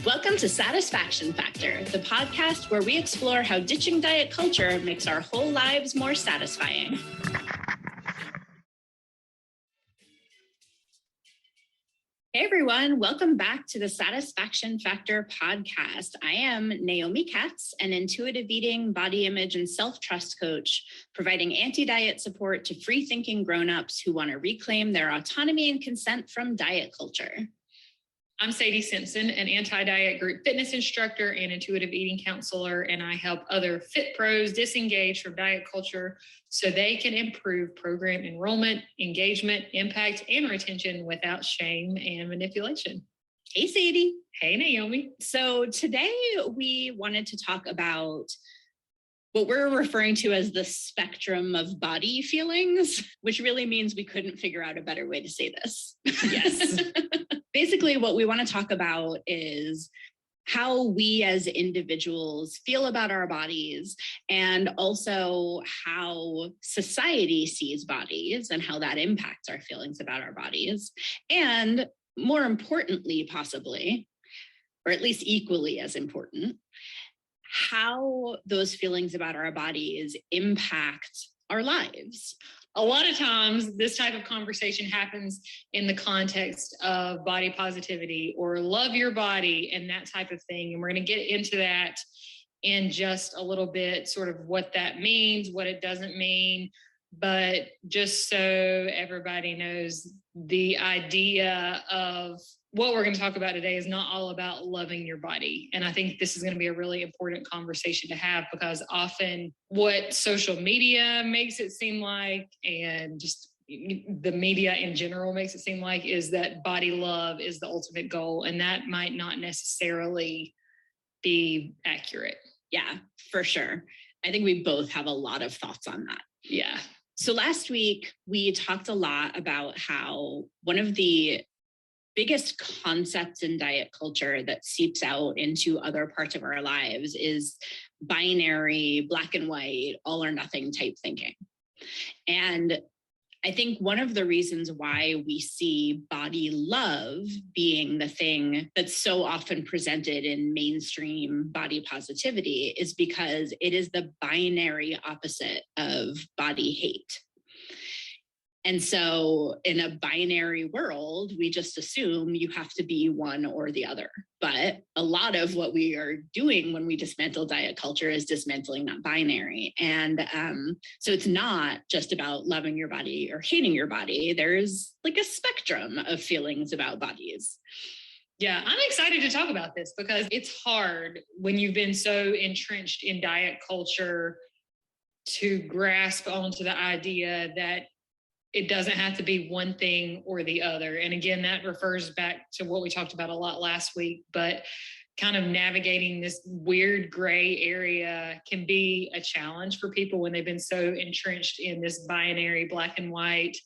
Welcome to Satisfaction Factor, the podcast where we explore how ditching diet culture makes our whole lives more satisfying. Hey everyone, welcome back to the Satisfaction Factor podcast. I am Naomi Katz, an intuitive eating, body image, and self-trust coach, providing anti-diet support to free-thinking grown-ups who want to reclaim their autonomy and consent from diet culture. I'm Sadie Simpson, an anti-diet group fitness instructor and intuitive eating counselor, and I help other fit pros disengage from diet culture so they can improve program enrollment, engagement, impact, and retention without shame and manipulation. Hey, Sadie. Hey, Naomi. So today we wanted to talk about what we're referring to as the spectrum of body feelings, which really means we couldn't figure out a better way to say this. Yes. Basically, what we want to talk about is how we as individuals feel about our bodies, and also how society sees bodies and how that impacts our feelings about our bodies. And more importantly, possibly, or at least equally as important, how those feelings about our bodies impact our lives. A lot of times this type of conversation happens in the context of body positivity or love your body and that type of thing. And we're going to get into that in just a little bit, sort of what that means, what it doesn't mean. But just so everybody knows, the idea of what we're going to talk about today is not all about loving your body. And I think this is going to be a really important conversation to have, because often what social media makes it seem like, and just the media in general makes it seem like, is that body love is the ultimate goal. And that might not necessarily be accurate. Yeah, for sure. I think we both have a lot of thoughts on that. Yeah. So last week, we talked a lot about how one of the biggest concepts in diet culture that seeps out into other parts of our lives is binary, black and white, all or nothing type thinking. And I think one of the reasons why we see body love being the thing that's so often presented in mainstream body positivity is because it is the binary opposite of body hate. And so in a binary world, we just assume you have to be one or the other. But a lot of what we are doing when we dismantle diet culture is dismantling that binary. And so it's not just about loving your body or hating your body. There's like a spectrum of feelings about bodies. Yeah, I'm excited to talk about this because it's hard when you've been so entrenched in diet culture to grasp onto the idea that it doesn't have to be one thing or the other. And again, that refers back to what we talked about a lot last week, but kind of navigating this weird gray area can be a challenge for people when they've been so entrenched in this binary, black and white,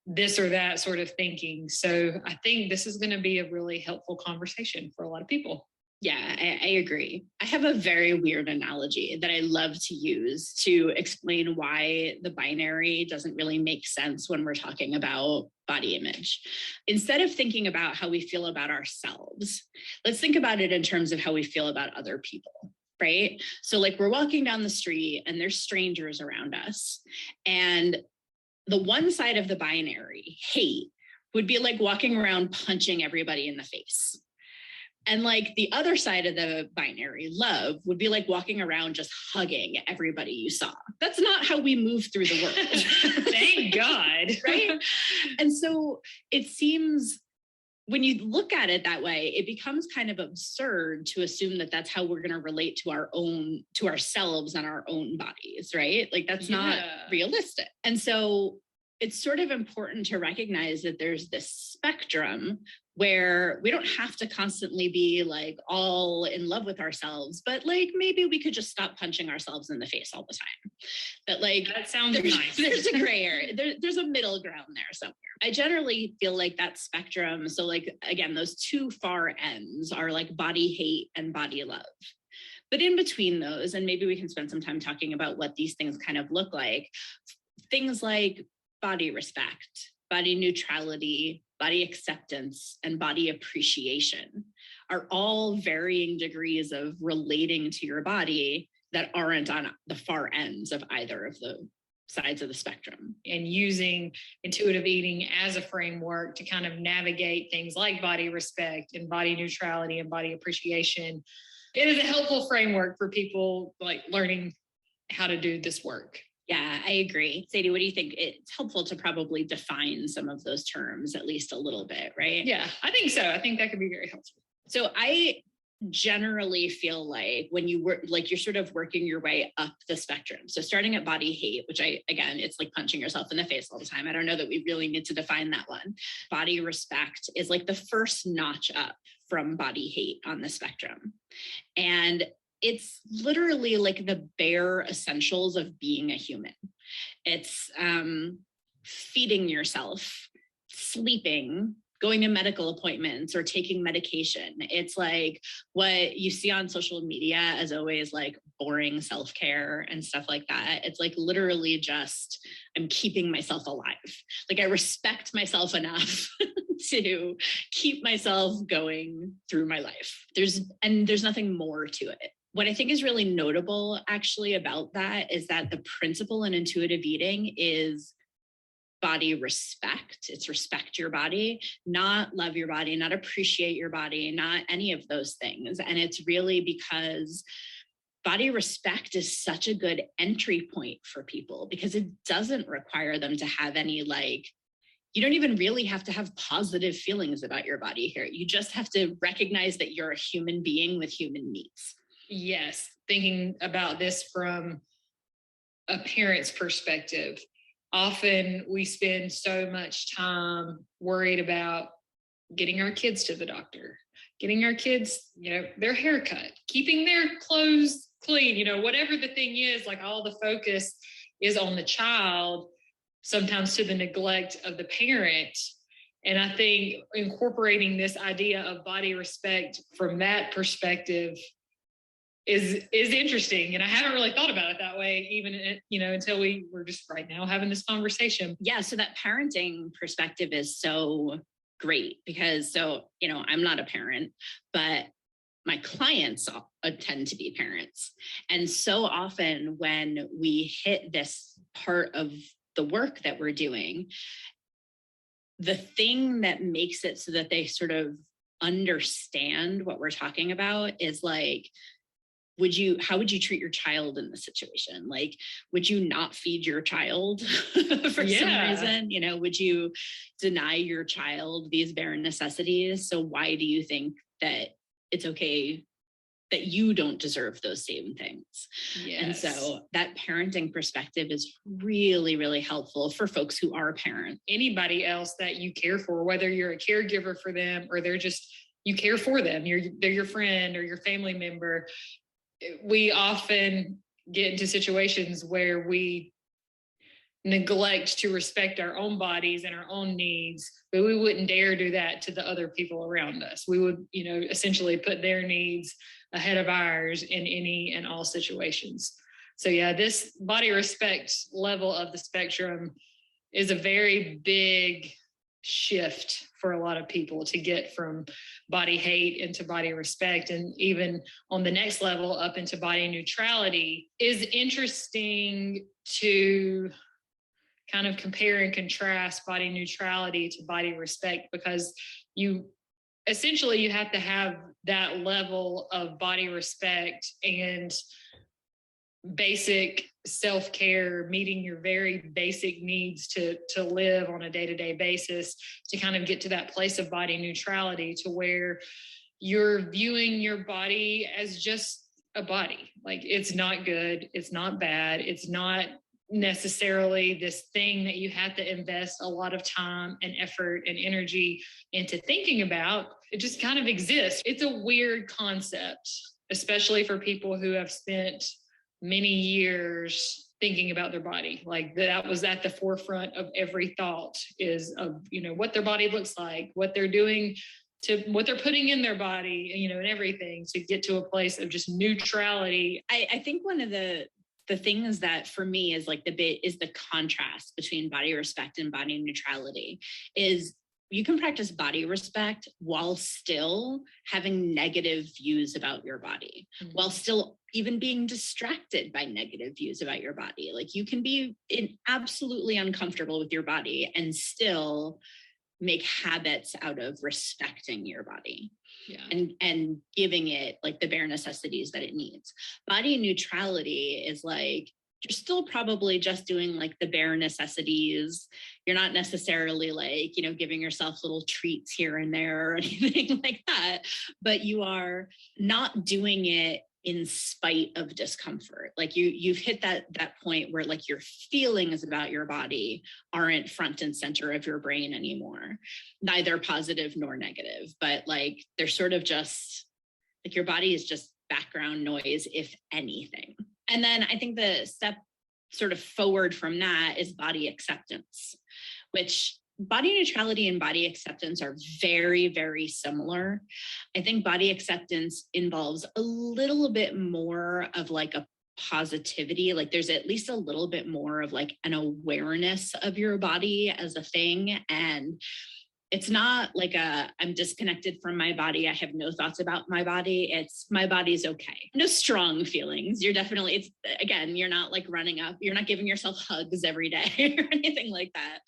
this or that sort of thinking. So I think this is going to be a really helpful conversation for a lot of people. Yeah, I agree. I have a very weird analogy that I love to use to explain why the binary doesn't really make sense when we're talking about body image. Instead of thinking about how we feel about ourselves, let's think about it in terms of how we feel about other people, right? So like we're walking down the street and there's strangers around us, and the one side of the binary, hate, would be like walking around punching everybody in the face. And like the other side of the binary, love, would be like walking around just hugging everybody you saw. That's not how we move through the world. Thank God. Right? And so it seems when you look at it that way, it becomes kind of absurd to assume that that's how we're going to relate to ourselves and our own bodies, right? Like that's not realistic. And so it's sort of important to recognize that there's this spectrum where we don't have to constantly be like all in love with ourselves, but like maybe we could just stop punching ourselves in the face all the time. But like that sounds nice. There's a gray area. There's a middle ground there somewhere. I generally feel like that spectrum. So like, again, those two far ends are like body hate and body love. But in between those, and maybe we can spend some time talking about what these things kind of look like, things like body respect, body neutrality, body acceptance, and body appreciation are all varying degrees of relating to your body that aren't on the far ends of either of the sides of the spectrum. And using intuitive eating as a framework to kind of navigate things like body respect and body neutrality and body appreciation. It is a helpful framework for people like learning how to do this work. Yeah, I agree. Sadie, what do you think? It's helpful to probably define some of those terms at least a little bit, right? Yeah, I think so. I think that could be very helpful. So I generally feel like when you work, like you're sort of working your way up the spectrum. So starting at body hate, which again, it's like punching yourself in the face all the time. I don't know that we really need to define that one. Body respect is like the first notch up from body hate on the spectrum. And it's literally like the bare essentials of being a human. It's feeding yourself, sleeping, going to medical appointments, or taking medication. It's like what you see on social media as always like boring self-care and stuff like that. It's like literally just, I'm keeping myself alive. Like I respect myself enough to keep myself going through my life. There's nothing more to it. What I think is really notable actually about that is that the principle in intuitive eating is body respect. It's respect your body, not love your body, not appreciate your body, not any of those things. And it's really because body respect is such a good entry point for people because it doesn't require them to have any you don't even really have to have positive feelings about your body here. You just have to recognize that you're a human being with human needs. Yes. Thinking about this from a parent's perspective, often we spend so much time worried about getting our kids to the doctor, getting our kids, their haircut, keeping their clothes clean, whatever the thing is, like all the focus is on the child, sometimes to the neglect of the parent. And I think incorporating this idea of body respect from that perspective is interesting. And I haven't really thought about it that way, even, until we were just right now having this conversation. Yeah. So that parenting perspective is so great because I'm not a parent, but my clients tend to be parents. And so often when we hit this part of the work that we're doing, the thing that makes it so that they sort of understand what we're talking about is like, how would you treat your child in this situation? Like, would you not feed your child for some reason? Would you deny your child these bare necessities? So why do you think that it's okay that you don't deserve those same things? Yes. And so that parenting perspective is really, really helpful for folks who are parents. Anybody else that you care for, whether you're a caregiver for them or you care for them, they're your friend or your family member. We often get into situations where we neglect to respect our own bodies and our own needs, but we wouldn't dare do that to the other people around us. We would, essentially put their needs ahead of ours in any and all situations. So yeah, this body respect level of the spectrum is a very big shift for a lot of people to get from body hate into body respect, and even on the next level up into body neutrality. Is interesting to kind of compare and contrast body neutrality to body respect, because you have to have that level of body respect and basic self-care, meeting your very basic needs to live on a day-to-day basis, to kind of get to that place of body neutrality, to where you're viewing your body as just a body. Like, it's not good, it's not bad, it's not necessarily this thing that you have to invest a lot of time and effort and energy into thinking about. It just kind of exists. It's a weird concept, especially for people who have spent many years thinking about their body. Like, that was at the forefront of every thought, is of, what their body looks like, what they're doing, to what they're putting in their body, and everything, to get to a place of just neutrality. I think one of the the things that for me is like the contrast between body respect and body neutrality is you can practice body respect while still having negative views about your body, while still even being distracted by negative views about your body. Like you can be absolutely uncomfortable with your body and still make habits out of respecting your body. Yeah. And giving it like the bare necessities that it needs. Body neutrality is like, you're still probably just doing like the bare necessities. You're not necessarily like, you know, giving yourself little treats here and there or anything like that, but you are not doing it in spite of discomfort. Like you've hit that point where like your feelings about your body aren't front and center of your brain anymore, neither positive nor negative, but like they're sort of just like your body is just background noise, if anything. And then I think the step sort of forward from that is body acceptance, which body neutrality and body acceptance are very, very similar. I think body acceptance involves a little bit more of like a positivity. Like there's at least a little bit more of like an awareness of your body as a thing. And it's not like I'm disconnected from my body. I have no thoughts about my body. It's my body's okay. No strong feelings. You're definitely, you're not like running up. You're not giving yourself hugs every day or anything like that.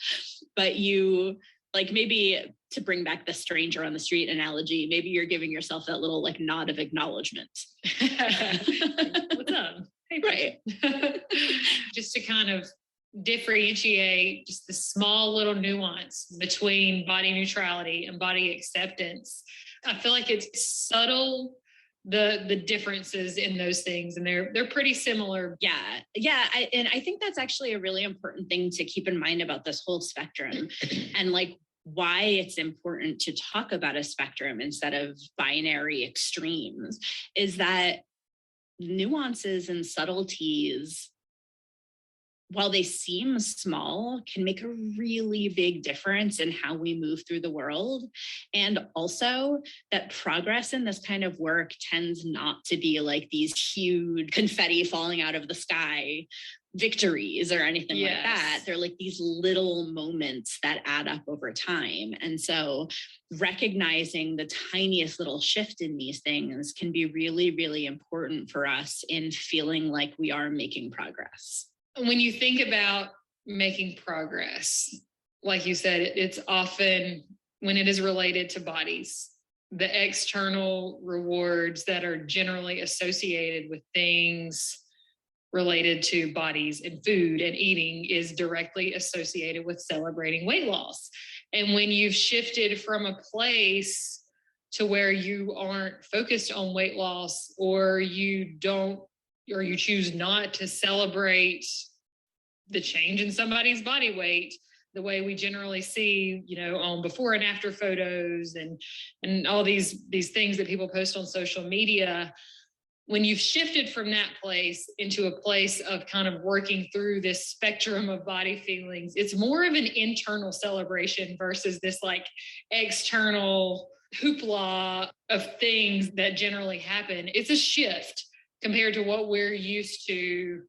But you like maybe to bring back the stranger on the street analogy, maybe you're giving yourself that little like nod of acknowledgement. What's up? Hey, right. Just to kind of differentiate just the small little nuance between body neutrality and body acceptance. I feel like it's subtle, the differences in those things, and they're pretty similar. Yeah. I think that's actually a really important thing to keep in mind about this whole spectrum and like why it's important to talk about a spectrum instead of binary extremes is that nuances and subtleties, while they seem small, can make a really big difference in how we move through the world. And also that progress in this kind of work tends not to be like these huge confetti falling out of the sky victories or anything like that. They're like these little moments that add up over time. And so recognizing the tiniest little shift in these things can be really, really important for us in feeling like we are making progress. When you think about making progress, like you said, it's often when it is related to bodies, the external rewards that are generally associated with things related to bodies and food and eating is directly associated with celebrating weight loss. And when you've shifted from a place to where you aren't focused on weight loss, or you choose not to celebrate the change in somebody's body weight the way we generally see, on before and after photos and all these things that people post on social media. When you've shifted from that place into a place of kind of working through this spectrum of body feelings, it's more of an internal celebration versus this like external hoopla of things that generally happen. It's a shift compared to what we're used to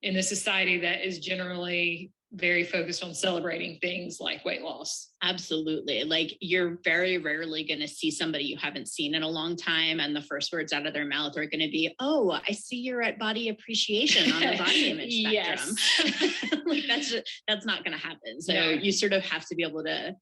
in a society that is generally very focused on celebrating things like weight loss. Absolutely. Like you're very rarely going to see somebody you haven't seen in a long time, and the first words out of their mouth are going to be, "Oh, I see you're at body appreciation on the body image spectrum." Like that's not going to happen. So you sort of have to be able to,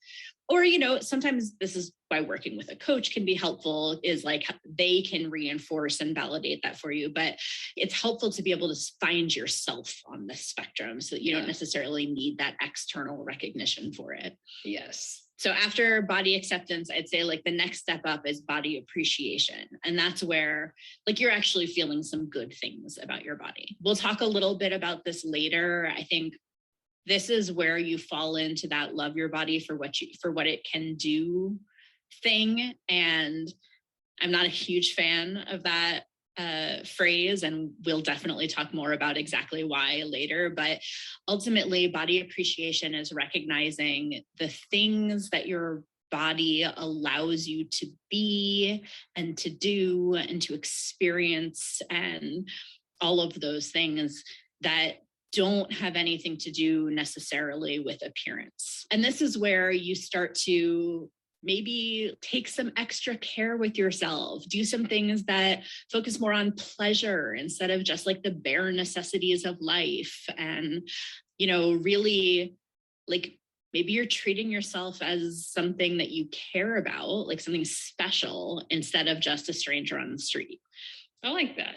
or, sometimes this is why working with a coach can be helpful, is like they can reinforce and validate that for you. But it's helpful to be able to find yourself on this spectrum so that you don't necessarily need that external recognition for it. Yes. So after body acceptance, I'd say like the next step up is body appreciation. And that's where like you're actually feeling some good things about your body. We'll talk a little bit about this later. I think this is where you fall into that love your body for what it can do thing. And I'm not a huge fan of that phrase, and we'll definitely talk more about exactly why later. But ultimately, body appreciation is recognizing the things that your body allows you to be and to do and to experience, and all of those things that don't have anything to do necessarily with appearance. And this is where you start to maybe take some extra care with yourself, do some things that focus more on pleasure instead of just like the bare necessities of life. And, really like maybe you're treating yourself as something that you care about, like something special instead of just a stranger on the street. I like that.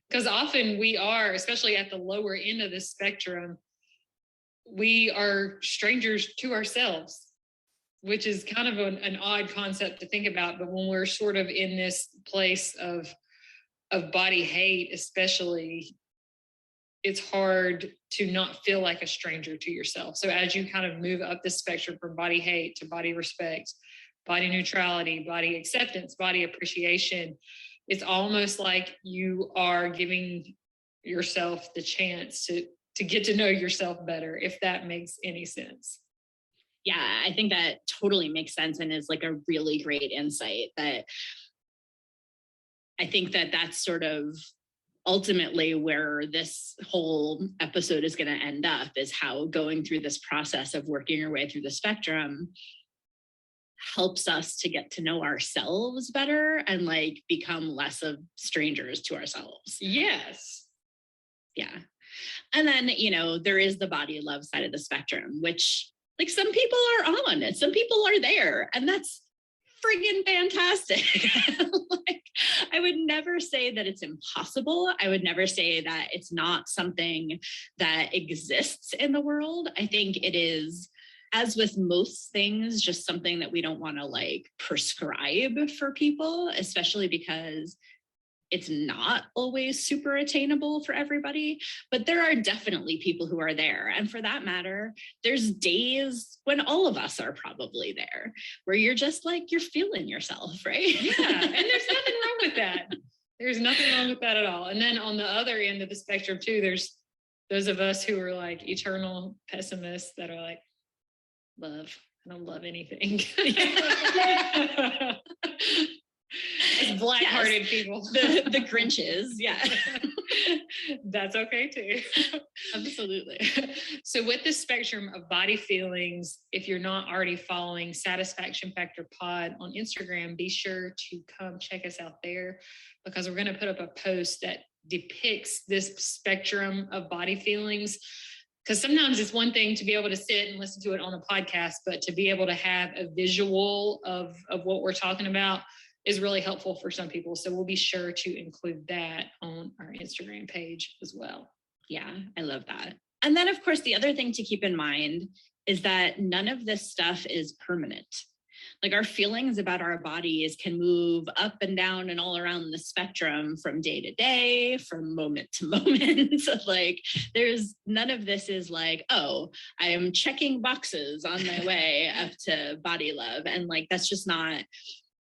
Because often we are, especially at the lower end of the spectrum, we are strangers to ourselves, which is kind of an odd concept to think about. But when we're sort of in this place of body hate, especially, it's hard to not feel like a stranger to yourself. So as you kind of move up the spectrum from body hate to body respect, body neutrality, body acceptance, body appreciation, it's almost like you are giving yourself the chance to get to know yourself better, if that makes any sense. Yeah, I think that totally makes sense and is like a really great insight. That I think that that's sort of ultimately where this whole episode is going to end up, is how going through this process of working your way through the spectrum helps us to get to know ourselves better and like become less of strangers to ourselves. Yes. Yeah. And then, there is the body love side of the spectrum, which like some people are on it, some people are there, and that's friggin' fantastic. Like, I would never say that it's impossible. I would never say that it's not something that exists in the world. I think it is, as with most things, just something that we don't want to like prescribe for people, especially because it's not always super attainable for everybody. But there are definitely people who are there. And for that matter, there's days when all of us are probably there, where you're just like, you're feeling yourself, right? Yeah. And there's nothing wrong with that. There's nothing wrong with that at all. And then on the other end of the spectrum too, there's those of us who are like eternal pessimists that are like, love. I don't love anything. It's black-hearted people. The Grinches, yeah. That's okay too. Absolutely. So with the spectrum of body feelings, if you're not already following Satisfaction Factor Pod on Instagram, be sure to come check us out there, because we're going to put up a post that depicts this spectrum of body feelings. Because sometimes it's one thing to be able to sit and listen to it on a podcast, but to be able to have a visual of what we're talking about is really helpful for some people. So we'll be sure to include that on our Instagram page as well. Yeah, I love that. And then, of course, the other thing to keep in mind is that none of this stuff is permanent. Like, our feelings about our bodies can move up and down and all around the spectrum from day to day, from moment to moment. Like, there's none of this is like, oh, I am checking boxes on my way up to body love. And like, that's just not,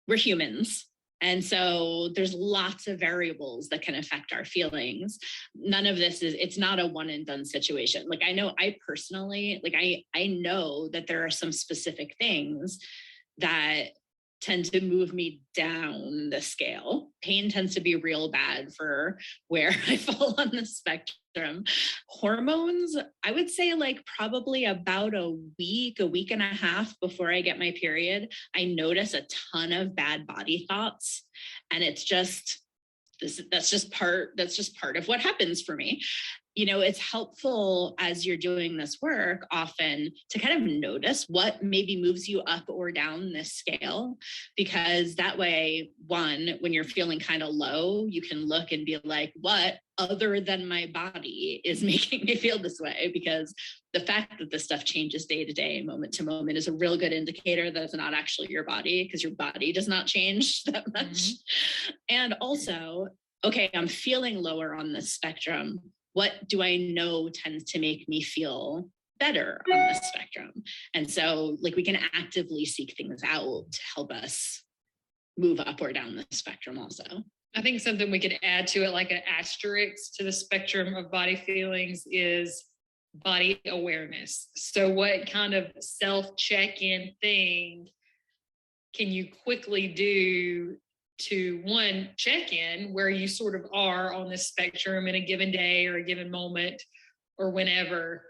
we're humans. And so there's lots of variables that can affect our feelings. None of this is, it's not a one and done situation. Like, I know I personally, like, I know that there are some specific things that tend to move me down the scale. Pain tends to be real bad for where I fall on the spectrum. Hormones, I would say like probably about a week and a half before I get my period, I notice a ton of bad body thoughts. And it's just, that's just part of what happens for me. It's helpful as you're doing this work often to kind of notice what maybe moves you up or down this scale, because that way, one, when you're feeling kind of low, you can look and be like, what other than my body is making me feel this way? Because the fact that this stuff changes day to day, moment to moment, is a real good indicator that it's not actually your body, because your body does not change that much. Mm-hmm. And also, okay, I'm feeling lower on this spectrum. What do I know tends to make me feel better on the spectrum? And so like, we can actively seek things out to help us move up or down the spectrum also. I think something we could add to it, like an asterisk to the spectrum of body feelings, is body awareness. So what kind of self-check-in thing can you quickly do to, one, check in where you sort of are on this spectrum in a given day or a given moment, or whenever.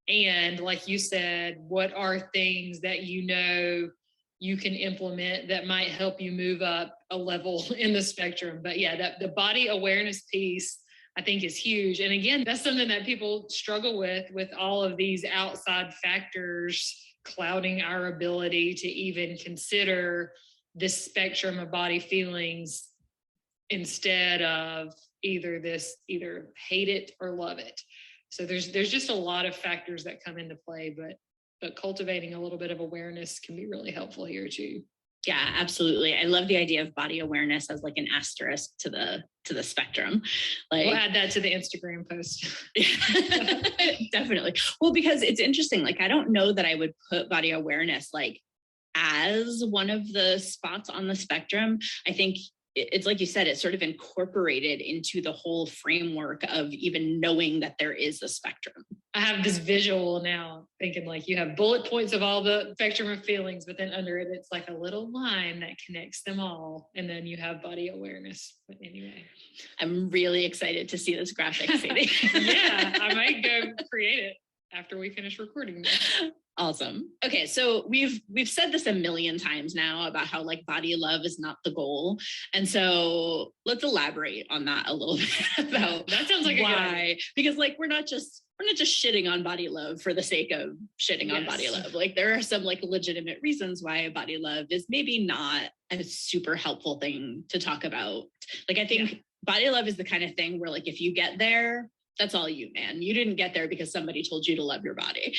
And like you said, what are things that you can implement that might help you move up a level in the spectrum? But yeah, that the body awareness piece, I think, is huge. And again, that's something that people struggle with all of these outside factors clouding our ability to even consider this spectrum of body feelings, instead of either hate it or love it. So there's just a lot of factors that come into play, but cultivating a little bit of awareness can be really helpful here too. Yeah, absolutely. I love the idea of body awareness as like an asterisk to the spectrum. Like, we'll add that to the Instagram post. Definitely. Well, because it's interesting. Like, I don't know that I would put body awareness like as one of the spots on the spectrum. I think it's like you said, it's sort of incorporated into the whole framework of even knowing that there is a spectrum. I have this visual now, thinking like you have bullet points of all the spectrum of feelings, but then under it, it's like a little line that connects them all. And then you have body awareness. But anyway. I'm really excited to see this graphic, Sadie. Yeah, I might go create it after we finish recording this. Awesome. Okay, so we've said this a million times now about how like body love is not the goal. And so let's elaborate on that a little bit about that sounds like why. Because like we're not just shitting on body love for the sake of shitting on body love. Like there are some like legitimate reasons why body love is maybe not a super helpful thing to talk about. Like I think body love is the kind of thing where like if you get there, that's all you, man. You didn't get there because somebody told you to love your body.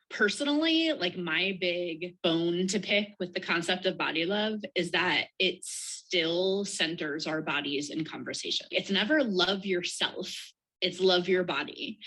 Personally, like my big bone to pick with the concept of body love is that it still centers our bodies in conversation. It's never love yourself, it's love your body.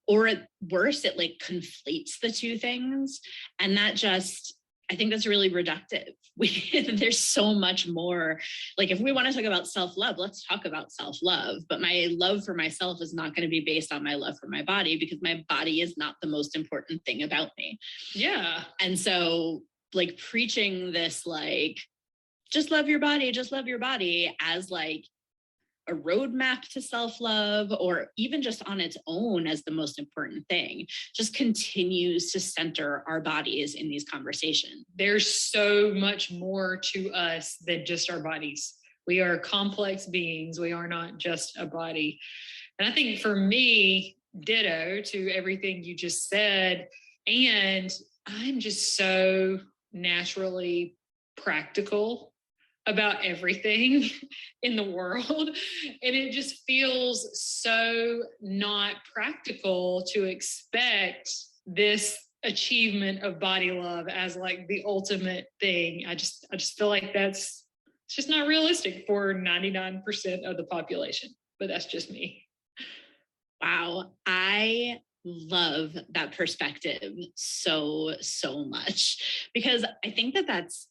Or at worst, it like conflates the two things. And that just, I think that's really reductive. There's so much more. Like if we want to talk about self-love, let's talk about self-love. But my love for myself is not going to be based on my love for my body, because my body is not the most important thing about me. Yeah. And so like preaching this, like, just love your body as like a roadmap to self-love, or even just on its own as the most important thing, just continues to center our bodies in these conversations. There's so much more to us than just our bodies. We are complex beings. We are not just a body. And I think for me, ditto to everything you just said. And I'm just so naturally practical about everything in the world. And it just feels so not practical to expect this achievement of body love as like the ultimate thing. I just feel like it's just not realistic for 99% of the population, but that's just me. Wow. I love that perspective so much, because I think that's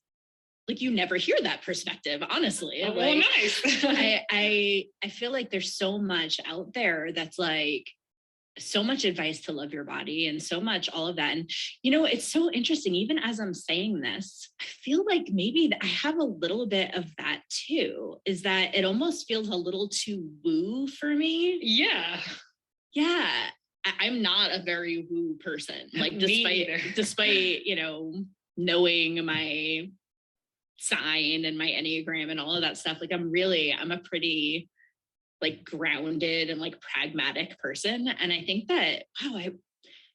like, you never hear that perspective, honestly. Oh, like, nice. I feel like there's so much out there that's like so much advice to love your body and so much all of that. And, you know, it's so interesting. Even as I'm saying this, I feel like maybe I have a little bit of that too, is that it almost feels a little too woo for me. Yeah. Yeah. I'm not a very woo person. Like despite, you know, knowing my sign and my Enneagram and all of that stuff, like I'm a pretty like grounded and like pragmatic person. And I think that, wow,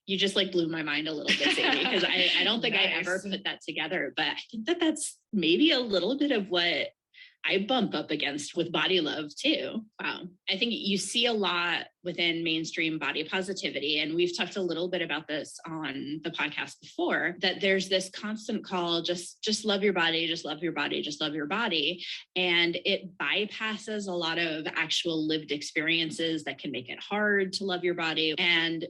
you just like blew my mind a little bit, Sadie, because I don't think I ever put that together, but I think that's maybe a little bit of what I bump up against with body love too. Wow. I think you see a lot within mainstream body positivity, and we've talked a little bit about this on the podcast before, that there's this constant call, just love your body, just love your body, just love your body. And it bypasses a lot of actual lived experiences that can make it hard to love your body, and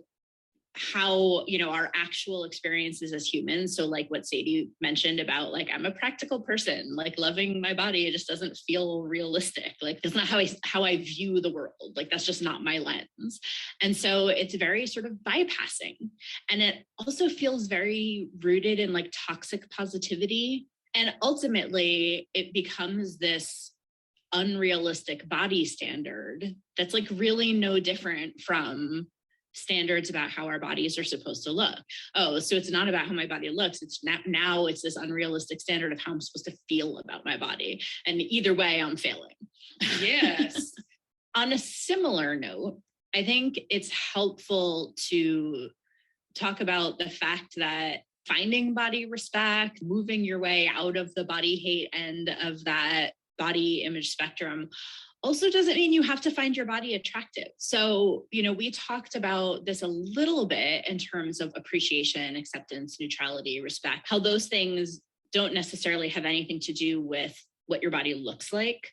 how, you know, our actual experiences as humans. So like what Sadie mentioned about like, I'm a practical person, like loving my body, it just doesn't feel realistic. Like it's not how I view the world. Like that's just not my lens. And so it's very sort of bypassing. And it also feels very rooted in like toxic positivity. And ultimately it becomes this unrealistic body standard that's like really no different from standards about how our bodies are supposed to look. Oh, so it's not about how my body looks. It's now it's this unrealistic standard of how I'm supposed to feel about my body. And either way, I'm failing. Yes. On a similar note, I think it's helpful to talk about the fact that finding body respect, moving your way out of the body hate end of that body image spectrum also doesn't mean you have to find your body attractive. So, we talked about this a little bit in terms of appreciation, acceptance, neutrality, respect, how those things don't necessarily have anything to do with what your body looks like.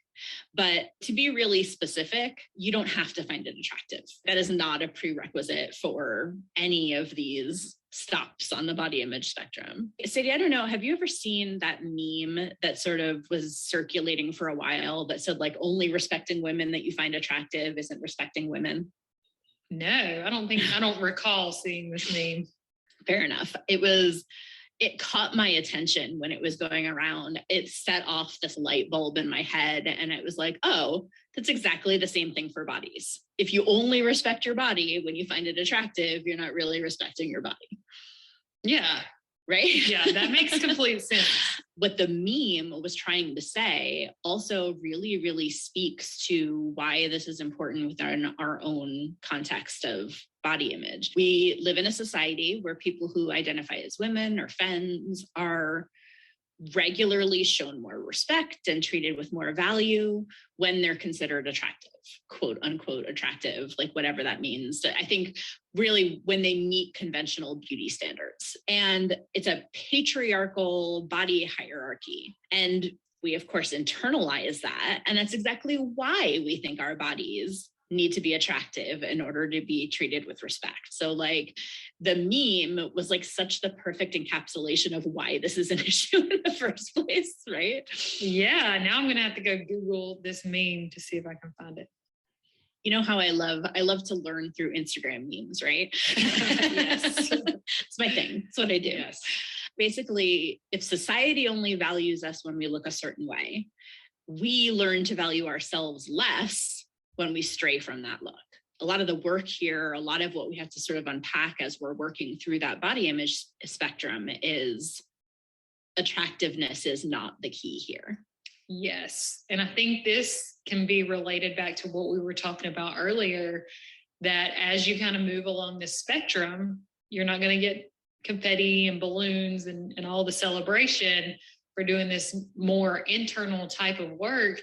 But to be really specific, you don't have to find it attractive. That is not a prerequisite for any of these stops on the body image spectrum. Sadie, I don't know, have you ever seen that meme that sort of was circulating for a while that said like only respecting women that you find attractive isn't respecting women? No, I don't recall seeing this meme. Fair enough. It caught my attention when it was going around. It set off this light bulb in my head. And it was like, oh, that's exactly the same thing for bodies. If you only respect your body when you find it attractive, you're not really respecting your body. Yeah. Right? Yeah, that makes complete sense. What the meme was trying to say also really, really speaks to why this is important within our own context of body image. We live in a society where people who identify as women or femmes are regularly shown more respect and treated with more value when they're considered attractive, quote unquote attractive, like whatever that means. I think really when they meet conventional beauty standards. And it's a patriarchal body hierarchy. And we, of course, internalize that. And that's exactly why we think our bodies need to be attractive in order to be treated with respect. So like the meme was like such the perfect encapsulation of why this is an issue in the first place, right? Yeah, now I'm going to have to go Google this meme to see if I can find it. You know how I love to learn through Instagram memes, right? Yes. It's my thing. It's what I do. Yes. Basically, if society only values us when we look a certain way, we learn to value ourselves less when we stray from that look. A lot of the work here, a lot of what we have to sort of unpack as we're working through that body image spectrum is attractiveness is not the key here. Yes. And I think this can be related back to what we were talking about earlier, that as you kind of move along this spectrum, you're not going to get confetti and balloons and all the celebration for doing this more internal type of work.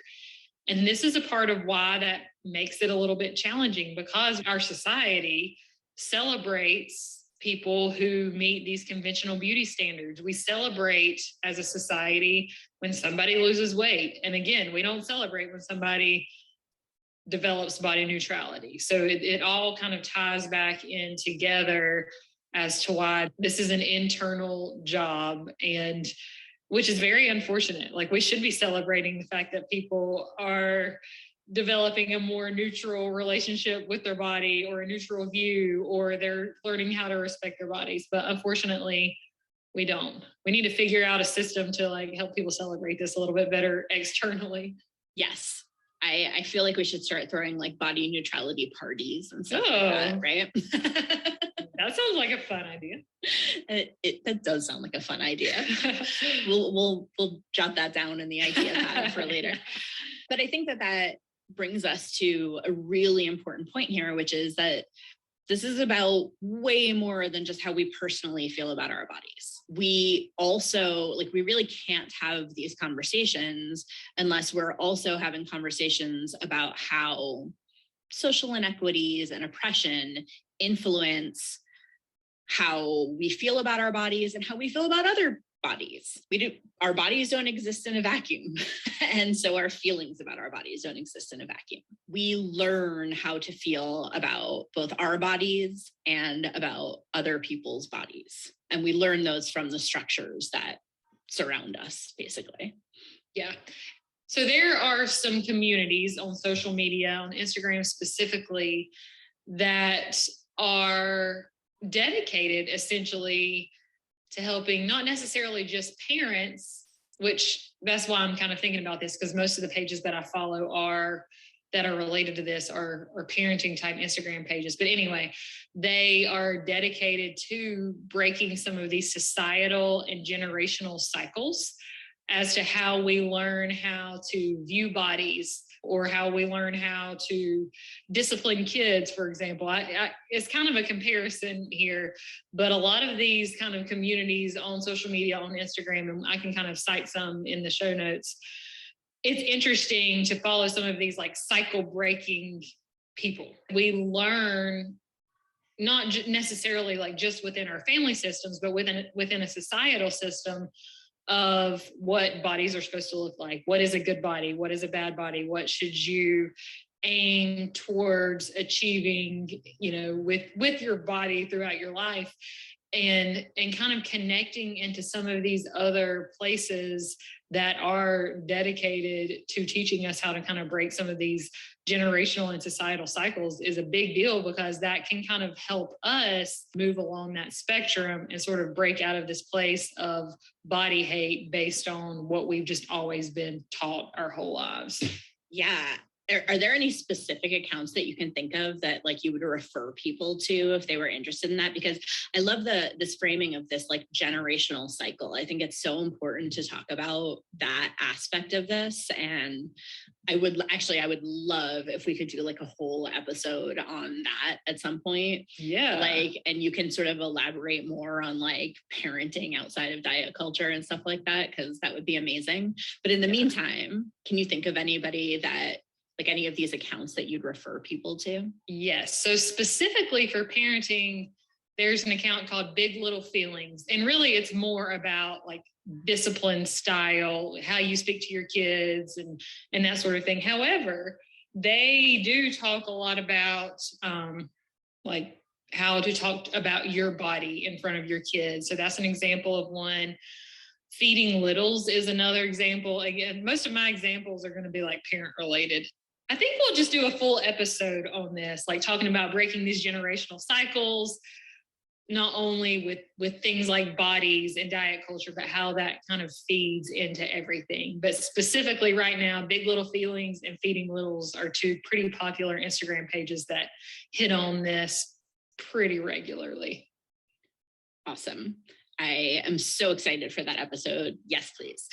And this is a part of why that makes it a little bit challenging, because our society celebrates people who meet these conventional beauty standards. We celebrate as a society when somebody loses weight. And again, we don't celebrate when somebody develops body neutrality. So it all kind of ties back in together as to why this is an internal job, and which is very unfortunate. Like, we should be celebrating the fact that people are developing a more neutral relationship with their body, or a neutral view, or they're learning how to respect their bodies. But unfortunately, we don't. We need to figure out a system to like help people celebrate this a little bit better externally. Yes. I feel like we should start throwing like body neutrality parties and stuff like that, right? That sounds like a fun idea. That does sound like a fun idea. We'll jot that down in the idea pad for later. But I think that brings us to a really important point here, which is that this is about way more than just how we personally feel about our bodies. We also, we really can't have these conversations unless we're also having conversations about how social inequities and oppression influence how we feel about our bodies and how we feel about other bodies. Our bodies don't exist in a vacuum. And so our feelings about our bodies don't exist in a vacuum. We learn how to feel about both our bodies and about other people's bodies. And we learn those from the structures that surround us, basically. Yeah. So there are some communities on social media, on Instagram specifically, that are dedicated essentially to helping not necessarily just parents, which that's why I'm kind of thinking about this, because most of the pages that I follow are that are related to this are parenting type Instagram pages. But anyway, they are dedicated to breaking some of these societal and generational cycles as to how we learn how to view bodies, or how we learn how to discipline kids, for example. It's kind of a comparison here, but a lot of these kind of communities on social media, on Instagram, and I can kind of cite some in the show notes, it's interesting to follow some of these like cycle breaking people. We learn not necessarily like just within our family systems, but within a societal system of what bodies are supposed to look like. What is a good body? What is a bad body? What should you aim towards achieving, you know, with your body throughout your life, and kind of connecting into some of these other places that are dedicated to teaching us how to kind of break some of these generational and societal cycles is a big deal, because that can kind of help us move along that spectrum and sort of break out of this place of body hate based on what we've just always been taught our whole lives. Yeah. Are there any specific accounts that you can think of that like you would refer people to if they were interested in that? Because I love this framing of this like generational cycle. I think it's so important to talk about that aspect of this. And I would love if we could do like a whole episode on that at some point. Yeah. Like, and you can sort of elaborate more on like parenting outside of diet culture and stuff like that, because that would be amazing. But in the meantime, can you think of anybody that, like any of these accounts that you'd refer people to? Yes. So specifically for parenting, there's an account called Big Little Feelings. And really it's more about like discipline style, how you speak to your kids and that sort of thing. However, they do talk a lot about like how to talk about your body in front of your kids. So that's an example of one. Feeding littles is another example. Again, most of my examples are going to be like parent related. I think we'll just do a full episode on this, like talking about breaking these generational cycles, not only with things like bodies and diet culture, but how that kind of feeds into everything. But specifically right now, Big Little Feelings and Feeding Littles are two pretty popular Instagram pages that hit on this pretty regularly. Awesome. I am so excited for that episode. Yes, please.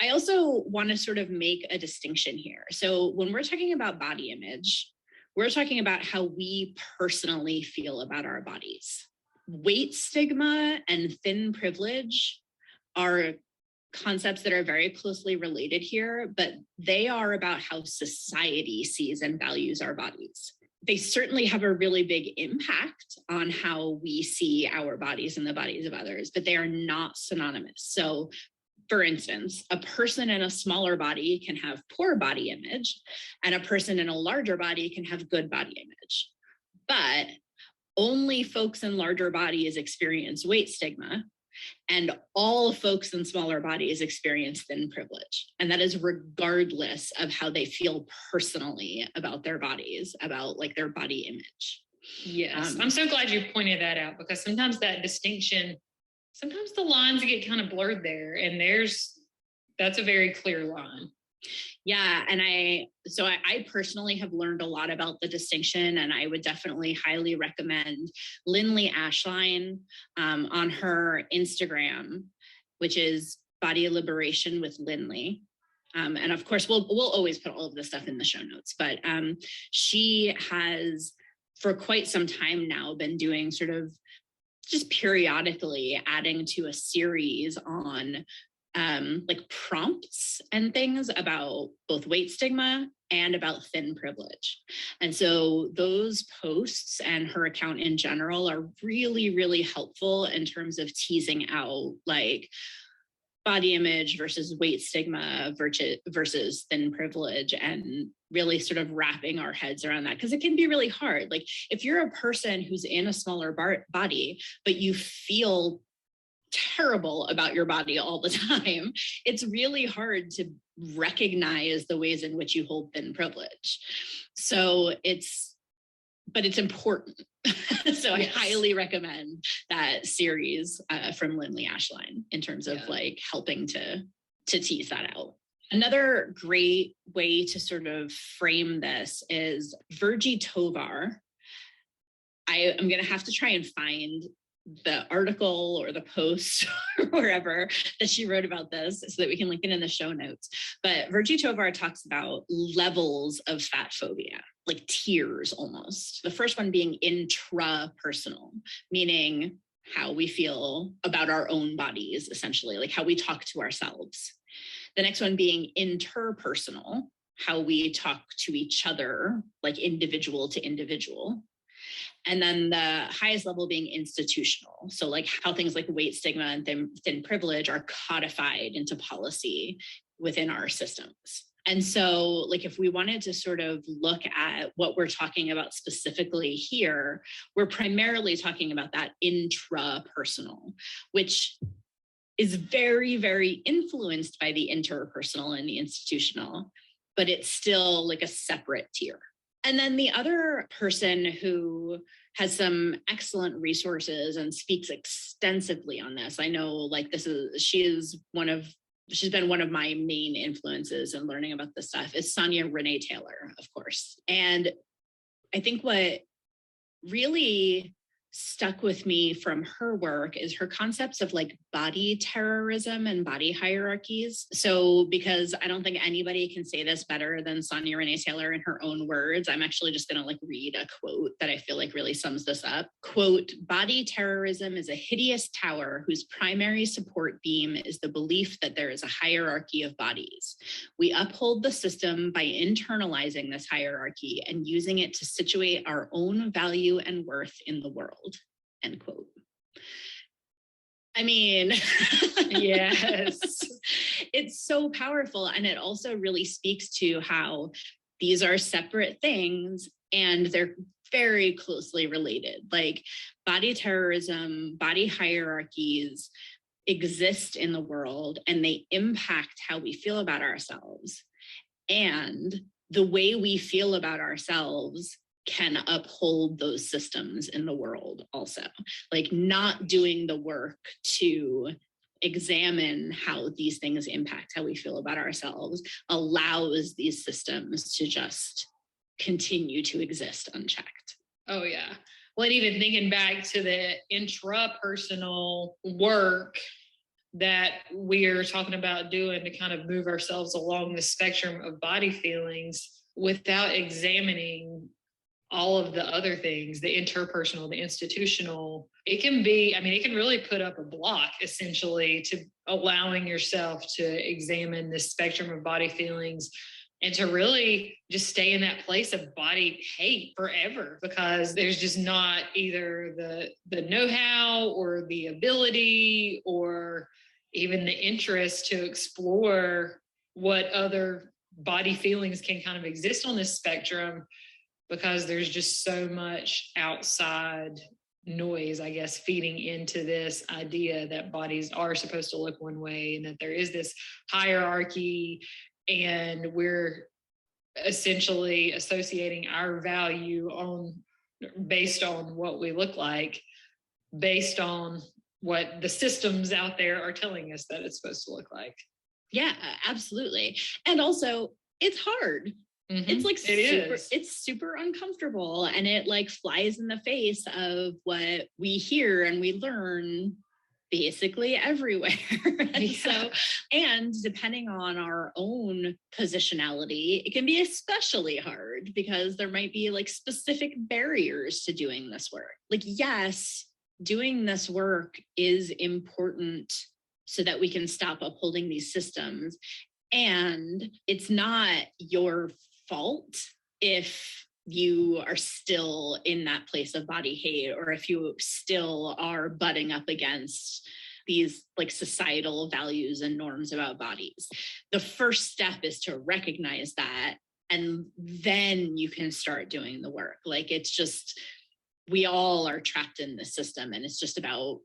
I also want to sort of make a distinction here. So when we're talking about body image, we're talking about how we personally feel about our bodies. Weight stigma and thin privilege are concepts that are very closely related here, but they are about how society sees and values our bodies. They certainly have a really big impact on how we see our bodies and the bodies of others, but they are not synonymous. So for instance, a person in a smaller body can have poor body image, and a person in a larger body can have good body image. But only folks in larger bodies experience weight stigma, and all folks in smaller bodies experience thin privilege. And that is regardless of how they feel personally about their bodies, about like their body image. Yes, I'm so glad you pointed that out, because sometimes that distinction, sometimes the lines get kind of blurred there, and that's a very clear line. Yeah. And I personally have learned a lot about the distinction, and I would definitely highly recommend Lindley Ashline on her Instagram, which is Body Deliberation with Lindley. And of course, we'll always put all of this stuff in the show notes, but she has for quite some time now been doing sort of just periodically adding to a series on like prompts and things about both weight stigma and about thin privilege. And so those posts and her account in general are really, really helpful in terms of teasing out like body image versus weight stigma versus thin privilege, and really sort of wrapping our heads around that, because it can be really hard. Like if you're a person who's in a smaller body, but you feel terrible about your body all the time, it's really hard to recognize the ways in which you hold thin privilege. So it's important. So yes. I highly recommend that series from Lindley Ashline in terms of like helping to tease that out. Another great way to sort of frame this is Virgie Tovar. I am going to have to try and find the article or the post or wherever that she wrote about this so that we can link it in the show notes. But Virgie Tovar talks about levels of fat phobia, like tiers almost. The first one being intrapersonal, meaning how we feel about our own bodies, essentially, like how we talk to ourselves. The next one being interpersonal, how we talk to each other, like individual to individual. And then the highest level being institutional. So like how things like weight stigma and thin privilege are codified into policy within our systems. And so like if we wanted to sort of look at what we're talking about specifically here, we're primarily talking about that intrapersonal, which is very, very influenced by the interpersonal and the institutional, but it's still like a separate tier. And then the other person who has some excellent resources and speaks extensively on this, I know like she's been one of my main influences in learning about this stuff, is Sonia Renee Taylor, of course. And I think what really stuck with me from her work is her concepts of like body terrorism and body hierarchies. So because I don't think anybody can say this better than Sonia Renee Taylor in her own words, I'm actually just going to like read a quote that I feel like really sums this up. Quote, "Body terrorism is a hideous tower whose primary support beam is the belief that there is a hierarchy of bodies. We uphold the system by internalizing this hierarchy and using it to situate our own value and worth in the world." End quote. I mean, yes, it's so powerful. And it also really speaks to how these are separate things and they're very closely related. Like body terrorism, body hierarchies exist in the world and they impact how we feel about ourselves. And the way we feel about ourselves can uphold those systems in the world also. Like not doing the work to examine how these things impact how we feel about ourselves allows these systems to just continue to exist unchecked. Oh yeah. Well, and even thinking back to the intrapersonal work that we're talking about doing to kind of move ourselves along the spectrum of body feelings without examining all of the other things, the interpersonal, the institutional, it can really put up a block essentially to allowing yourself to examine this spectrum of body feelings and to really just stay in that place of body hate forever, because there's just not either the know-how or the ability or even the interest to explore what other body feelings can kind of exist on this spectrum, because there's just so much outside noise, I guess, feeding into this idea that bodies are supposed to look one way and that there is this hierarchy, and we're essentially associating our value based on what we look like, based on what the systems out there are telling us that it's supposed to look like. Yeah, absolutely. And also it's hard. Mm-hmm. It's like it's super uncomfortable, and it like flies in the face of what we hear and we learn basically everywhere. And depending on our own positionality, it can be especially hard because there might be like specific barriers to doing this work. Like, yes, doing this work is important so that we can stop upholding these systems. And it's not your fault if you are still in that place of body hate, or if you still are butting up against these like societal values and norms about bodies. The first step is to recognize that, and then you can start doing the work. Like, it's just, we all are trapped in the system, and it's just about,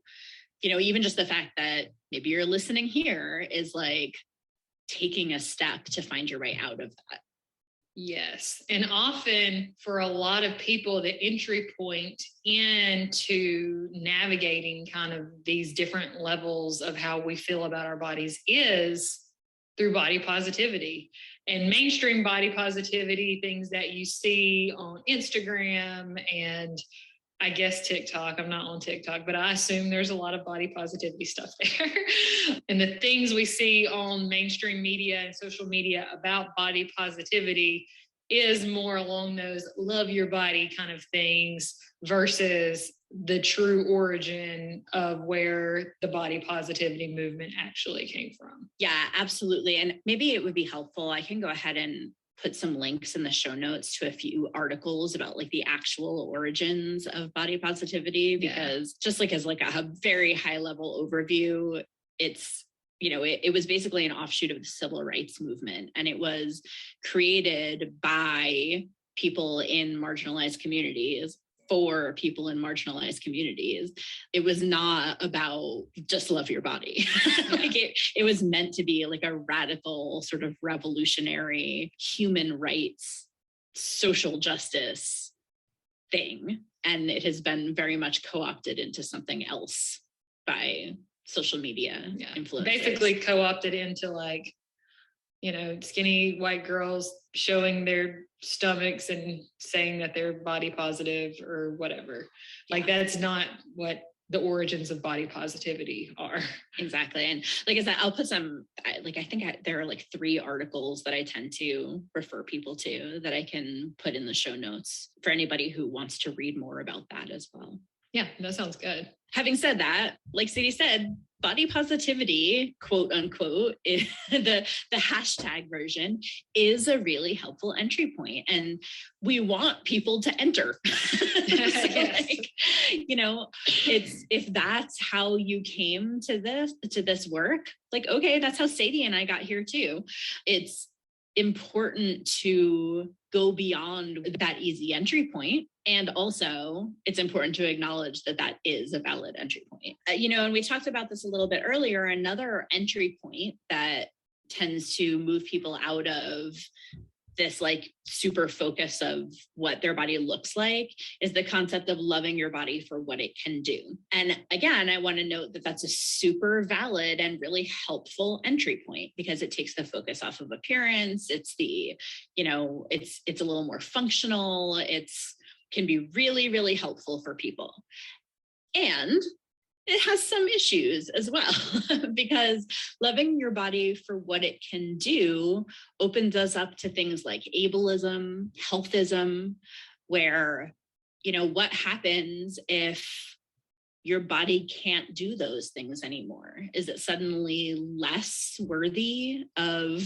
even just the fact that maybe you're listening here is like taking a step to find your way out of that. Yes. And often for a lot of people, the entry point into navigating kind of these different levels of how we feel about our bodies is through body positivity and mainstream body positivity, things that you see on Instagram and I guess TikTok. I'm not on TikTok, but I assume there's a lot of body positivity stuff there. And the things we see on mainstream media and social media about body positivity is more along those love your body kind of things versus the true origin of where the body positivity movement actually came from. Yeah, absolutely. And maybe it would be helpful. I can go ahead and put some links in the show notes to a few articles about like the actual origins of body positivity, because just like as like a very high level overview, it's, you know, it was basically an offshoot of the civil rights movement, and it was created by people in marginalized communities for people in marginalized communities. It was not about just love your body. Like it was meant to be like a radical sort of revolutionary human rights, social justice thing. And it has been very much co-opted into something else by social media influencers. Basically co-opted into like, you know, skinny white girls showing their stomachs and saying that they're body positive or whatever. Like that's not what the origins of body positivity are. Exactly. And like I said, I'll put some, like, I think there are like 3 articles that I tend to refer people to that I can put in the show notes for anybody who wants to read more about that as well. Yeah, that sounds good. Having said that, like Sadie said, body positivity, quote unquote, is the hashtag version is a really helpful entry point, and we want people to enter. So like, you know, it's, if that's how you came to this work, like, okay, that's how Sadie and I got here too. It's important to go beyond that easy entry point. And also it's important to acknowledge that that is a valid entry point. You know, and we talked about this a little bit earlier, another entry point that tends to move people out of this like super focus of what their body looks like is the concept of loving your body for what it can do. And again, I want to note that that's a super valid and really helpful entry point, because it takes the focus off of appearance. It's the, you know, it's a little more functional. It's can be really, really helpful for people. And it has some issues as well, because loving your body for what it can do opens us up to things like ableism, healthism, where, you know, what happens if your body can't do those things anymore? Is it suddenly less worthy of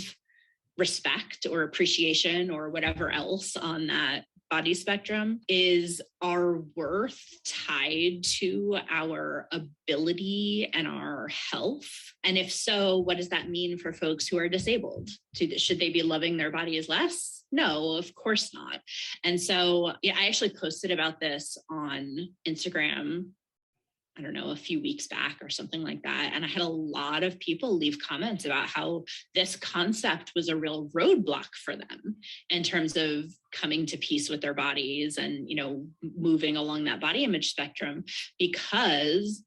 respect or appreciation or whatever else on that body spectrum? Is our worth tied to our ability and our health? And if so, what does that mean for folks who are disabled? Should they be loving their bodies less? No, of course not. And so, yeah, I actually posted about this on Instagram, I don't know, a few weeks back or something like that. And I had a lot of people leave comments about how this concept was a real roadblock for them in terms of coming to peace with their bodies and, you know, moving along that body image spectrum because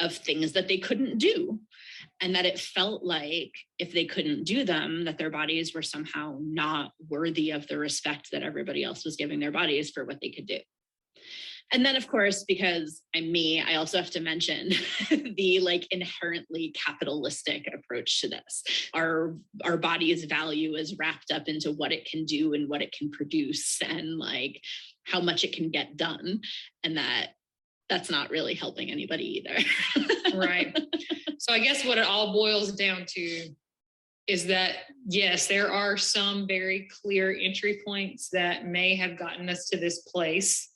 of things that they couldn't do. And that it felt like if they couldn't do them, that their bodies were somehow not worthy of the respect that everybody else was giving their bodies for what they could do. And then, of course, because I'm me, I also have to mention the like inherently capitalistic approach to this. Our body's value is wrapped up into what it can do and what it can produce and like how much it can get done. And that's not really helping anybody either. Right. So I guess what it all boils down to is that, yes, there are some very clear entry points that may have gotten us to this place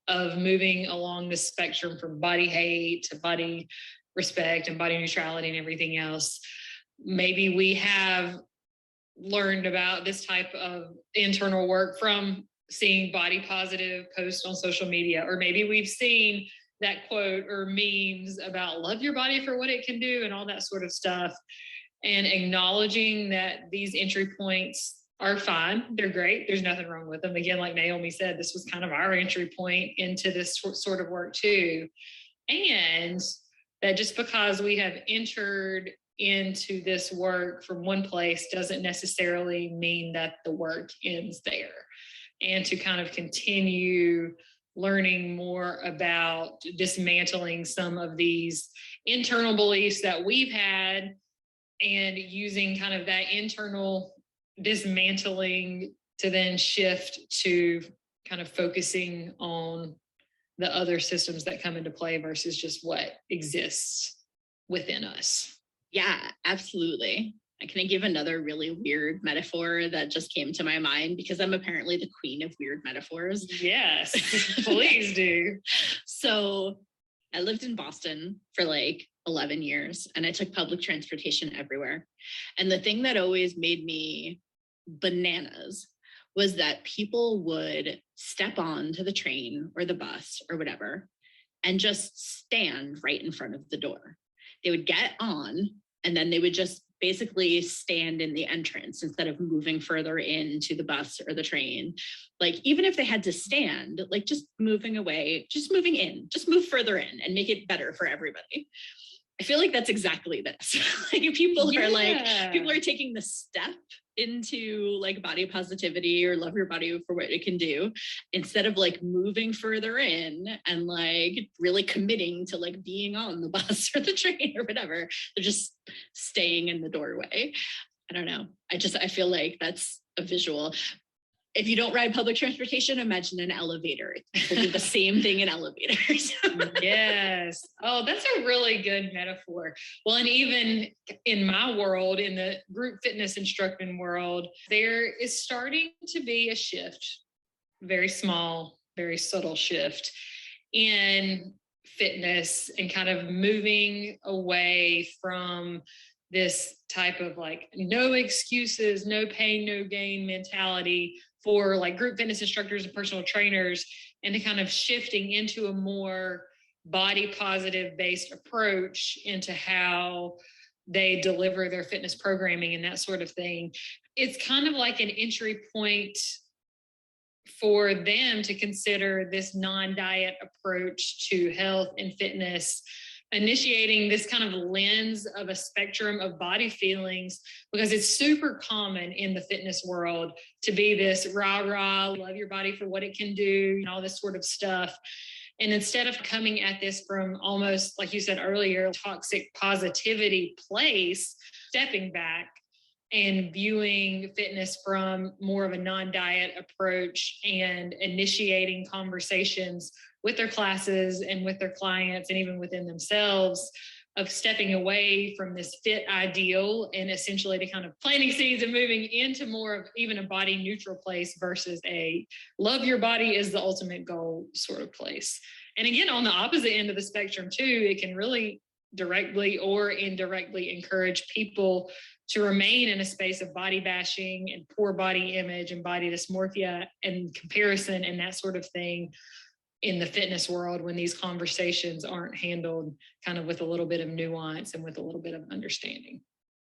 of moving along the spectrum from body hate to body respect and body neutrality and everything else. Maybe we have learned about this type of internal work from seeing body positive posts on social media, or maybe we've seen that quote or memes about love your body for what it can do and all that sort of stuff, and acknowledging that these entry points are fine. They're great. There's nothing wrong with them. Again, like Naomi said, this was kind of our entry point into this sort of work too. And that just because we have entered into this work from one place doesn't necessarily mean that the work ends there. And to kind of continue learning more about dismantling some of these internal beliefs that we've had and using kind of that internal dismantling to then shift to kind of focusing on the other systems that come into play versus just what exists within us. Yeah, absolutely. Can I give another really weird metaphor that just came to my mind because I'm apparently the queen of weird metaphors? Yes, please do. So I lived in Boston for like 11 years and I took public transportation everywhere. And the thing that always made me bananas was that people would step on to the train or the bus or whatever and just stand right in front of the door. They would get on and then they would just basically stand in the entrance instead of moving further into the bus or the train. Like, even if they had to stand, like just moving away, just moving in, just move further in and make it better for everybody. I feel like that's exactly this. Like people are taking the step into like body positivity or love your body for what it can do instead of like moving further in and like really committing to like being on the bus or the train or whatever. They're just staying in the doorway. I don't know. I feel like that's a visual. If you don't ride public transportation, imagine an elevator. People do the same thing in elevators. Yes. Oh, that's a really good metaphor. Well, and even in my world, in the group fitness instructing world, there is starting to be a shift, very small, very subtle shift in fitness and kind of moving away from this type of like no excuses, no pain, no gain mentality for like group fitness instructors and personal trainers, and to kind of shifting into a more body positive based approach into how they deliver their fitness programming and that sort of thing. It's kind of like an entry point for them to consider this non-diet approach to health and fitness, initiating this kind of lens of a spectrum of body feelings, because it's super common in the fitness world to be this rah-rah, love your body for what it can do, and all this sort of stuff. And instead of coming at this from almost, like you said earlier, toxic positivity place, stepping back and viewing fitness from more of a non-diet approach and initiating conversations with their classes and with their clients and even within themselves of stepping away from this fit ideal and essentially to kind of planting seeds and moving into more of even a body neutral place versus a love your body is the ultimate goal sort of place. And again, on the opposite end of the spectrum too, it can really directly or indirectly encourage people to remain in a space of body bashing and poor body image and body dysmorphia and comparison and that sort of thing in the fitness world when these conversations aren't handled kind of with a little bit of nuance and with a little bit of understanding.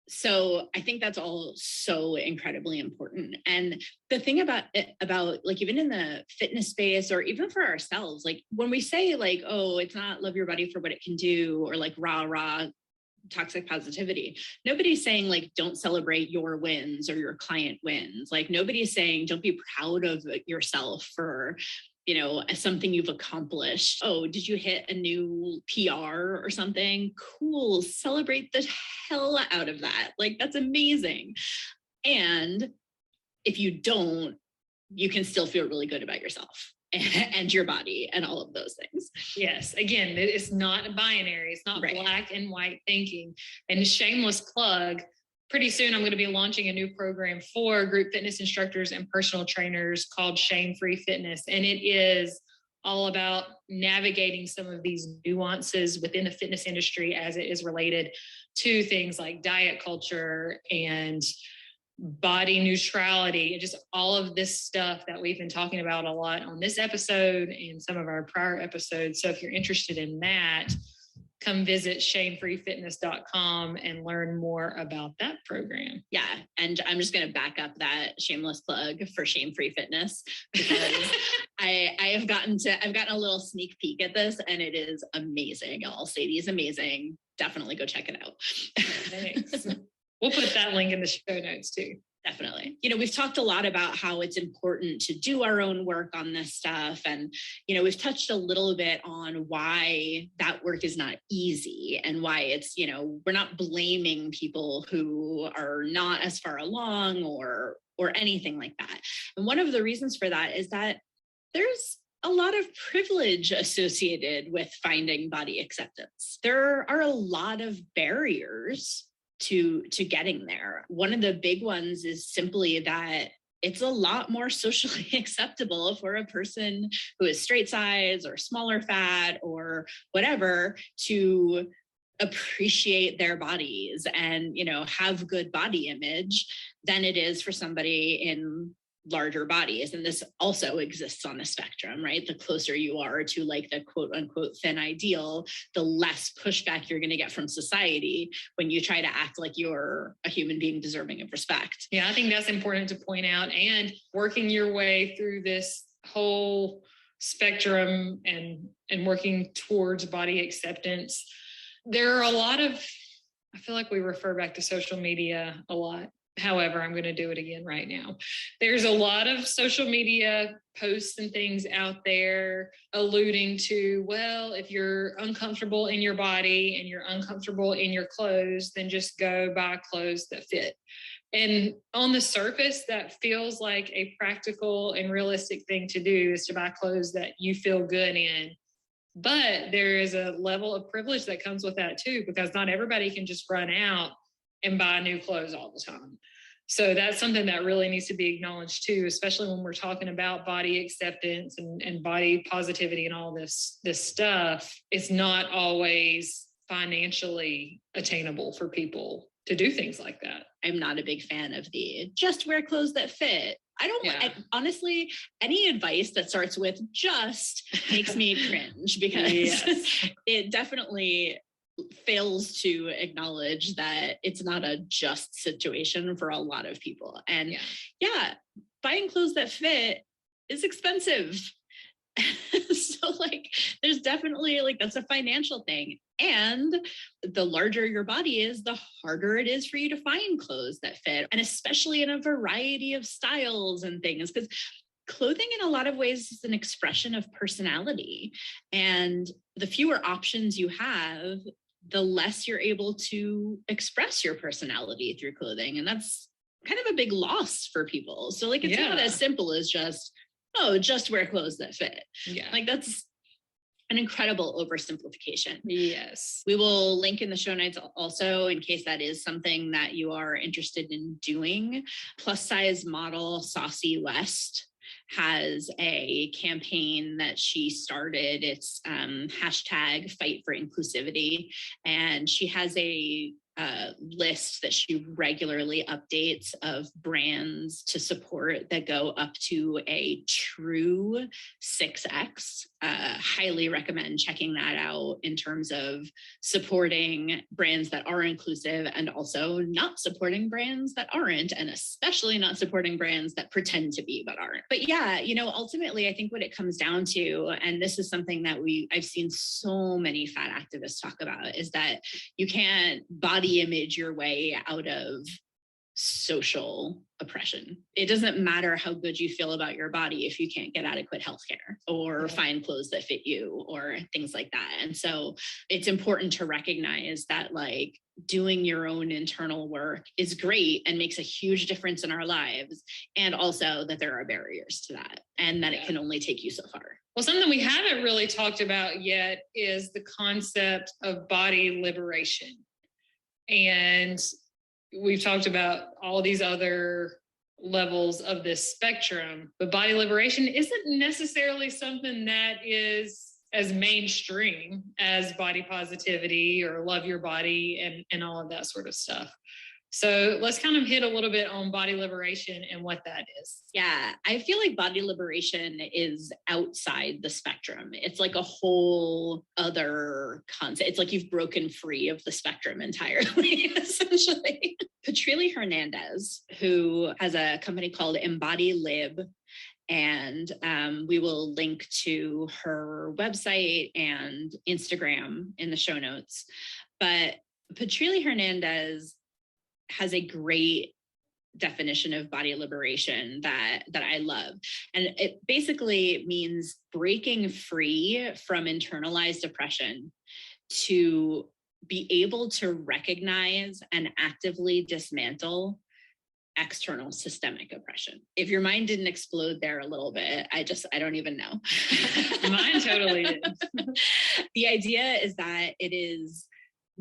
So I think that's all so incredibly important. And the thing about like even in the fitness space or even for ourselves, like when we say like, oh, it's not love your body for what it can do or like rah toxic positivity, nobody's saying like don't celebrate your wins or your client wins. Like nobody's saying don't be proud of yourself for something you've accomplished. Oh, did you hit a new PR or something? Cool. Celebrate the hell out of that. Like, that's amazing. And if you don't, you can still feel really good about yourself and your body and all of those things. Yes. Again, it's not a binary. It's not right. Black and white thinking. And a shameless plug, pretty soon I'm going to be launching a new program for group fitness instructors and personal trainers called Shame-Free Fitness. And it is all about navigating some of these nuances within the fitness industry as it is related to things like diet culture and body neutrality and just all of this stuff that we've been talking about a lot on this episode and some of our prior episodes. So if you're interested in that, come visit shamefreefitness.com and learn more about that program. Yeah. And I'm just going to back up that shameless plug for Shame-Free Fitness because I've gotten a little sneak peek at this, and it is amazing. I'll say these amazing. Definitely go check it out. Thanks. We'll put that link in the show notes too. Definitely. We've talked a lot about how it's important to do our own work on this stuff. And, we've touched a little bit on why that work is not easy and why it's, we're not blaming people who are not as far along or anything like that. And one of the reasons for that is that there's a lot of privilege associated with finding body acceptance. There are a lot of barriers to getting there. One of the big ones is simply that it's a lot more socially acceptable for a person who is straight size or smaller fat or whatever to appreciate their bodies and, have good body image than it is for somebody in larger bodies. And this also exists on the spectrum, right? The closer you are to like the quote unquote thin ideal, the less pushback you're going to get from society when you try to act like you're a human being deserving of respect. Yeah, I think that's important to point out. And working your way through this whole spectrum and working towards body acceptance, there are a lot of, I feel like we refer back to social media a lot. However, I'm going to do it again right now. There's a lot of social media posts and things out there alluding to, well, if you're uncomfortable in your body and you're uncomfortable in your clothes, then just go buy clothes that fit. And on the surface, that feels like a practical and realistic thing to do, is to buy clothes that you feel good in. But there is a level of privilege that comes with that too, because not everybody can just run out and buy new clothes all the time. So that's something that really needs to be acknowledged too, especially when we're talking about body acceptance and body positivity and all this stuff. It's not always financially attainable for people to do things like that. I'm not a big fan of the just wear clothes that fit. Honestly, any advice that starts with just makes me cringe, because it definitely fails to acknowledge that it's not a just situation for a lot of people. And buying clothes that fit is expensive. So there's definitely that's a financial thing. And the larger your body is, the harder it is for you to find clothes that fit, and especially in a variety of styles and things, because clothing in a lot of ways is an expression of personality. And the fewer options you have, the less you're able to express your personality through clothing. And that's kind of a big loss for people. So it's not as simple as just wear clothes that fit. Yeah. That's an incredible oversimplification. Yes. We will link in the show notes also, in case that is something that you are interested in doing. Plus size model Saucy West has a campaign that she started. It's hashtag Fight for Inclusivity. And she has a list that she regularly updates of brands to support that go up to a true 6X. Highly recommend checking that out in terms of supporting brands that are inclusive, and also not supporting brands that aren't, and especially not supporting brands that pretend to be but aren't. But ultimately, I think what it comes down to, and this is something that I've seen so many fat activists talk about, is that you can't body image your way out of social oppression. It doesn't matter how good you feel about your body if you can't get adequate healthcare or find clothes that fit you or things like that. And so it's important to recognize that doing your own internal work is great and makes a huge difference in our lives, and also that there are barriers to that, and that it can only take you so far. Well, something we haven't really talked about yet is the concept of body liberation. And we've talked about all these other levels of this spectrum, but body liberation isn't necessarily something that is as mainstream as body positivity or love your body and all of that sort of stuff. So let's kind of hit a little bit on body liberation and what that is. Yeah, I feel like body liberation is outside the spectrum. It's like a whole other concept. It's like you've broken free of the spectrum entirely, essentially. Patrilli Hernandez, who has a company called Embody Lib, And we will link to her website and Instagram in the show notes. But Patrilli Hernandez has a great definition of body liberation that I love. And it basically means breaking free from internalized oppression to be able to recognize and actively dismantle external systemic oppression. If your mind didn't explode there a little bit, I don't even know. Mine totally did. The idea is that it is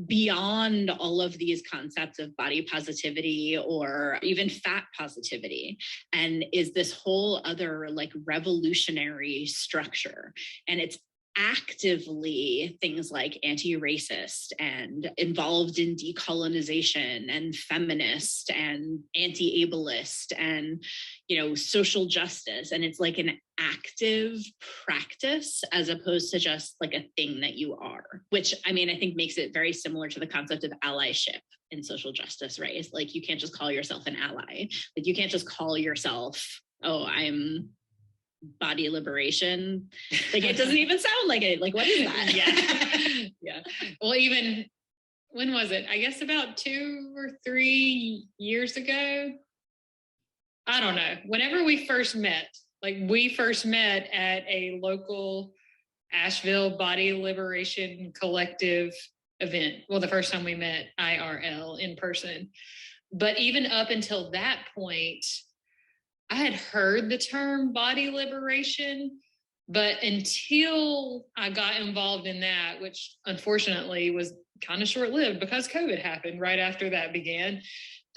beyond all of these concepts of body positivity or even fat positivity, and is this whole other like revolutionary structure. And it's actively things like anti-racist and involved in decolonization and feminist and anti-ableist and, you know, social justice. And it's like an active practice as opposed to just like a thing that you are, which I mean, I think makes it very similar to the concept of allyship in social justice, right? It's like, you can't just call yourself an ally. Like you can't just call yourself, oh, I'm body liberation. Like it doesn't even sound like it. Like, what is that? Yeah. Yeah. Well, even when was it? I guess about 2 or 3 years ago. I don't know. Whenever we first met, we first met at a local Asheville Body Liberation Collective event. Well, the first time we met IRL in person. But even up until that point, I had heard the term body liberation, but until I got involved in that, which unfortunately was kind of short-lived because COVID happened right after that began,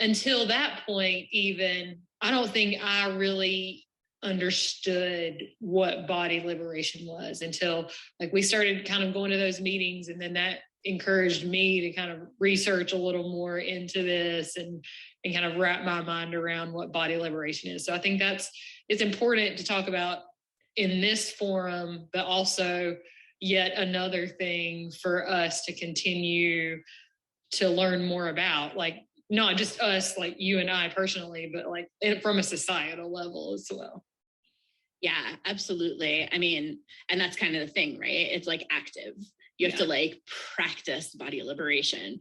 until that point, even, I don't think I really understood what body liberation was until we started kind of going to those meetings, and then that encouraged me to kind of research a little more into this and kind of wrap my mind around what body liberation is. So I think it's important to talk about in this forum, but also yet another thing for us to continue to learn more about, not just us, you and I personally, but from a societal level as well. Yeah, absolutely. I mean, and that's kind of the thing, right? It's active. You have to practice body liberation,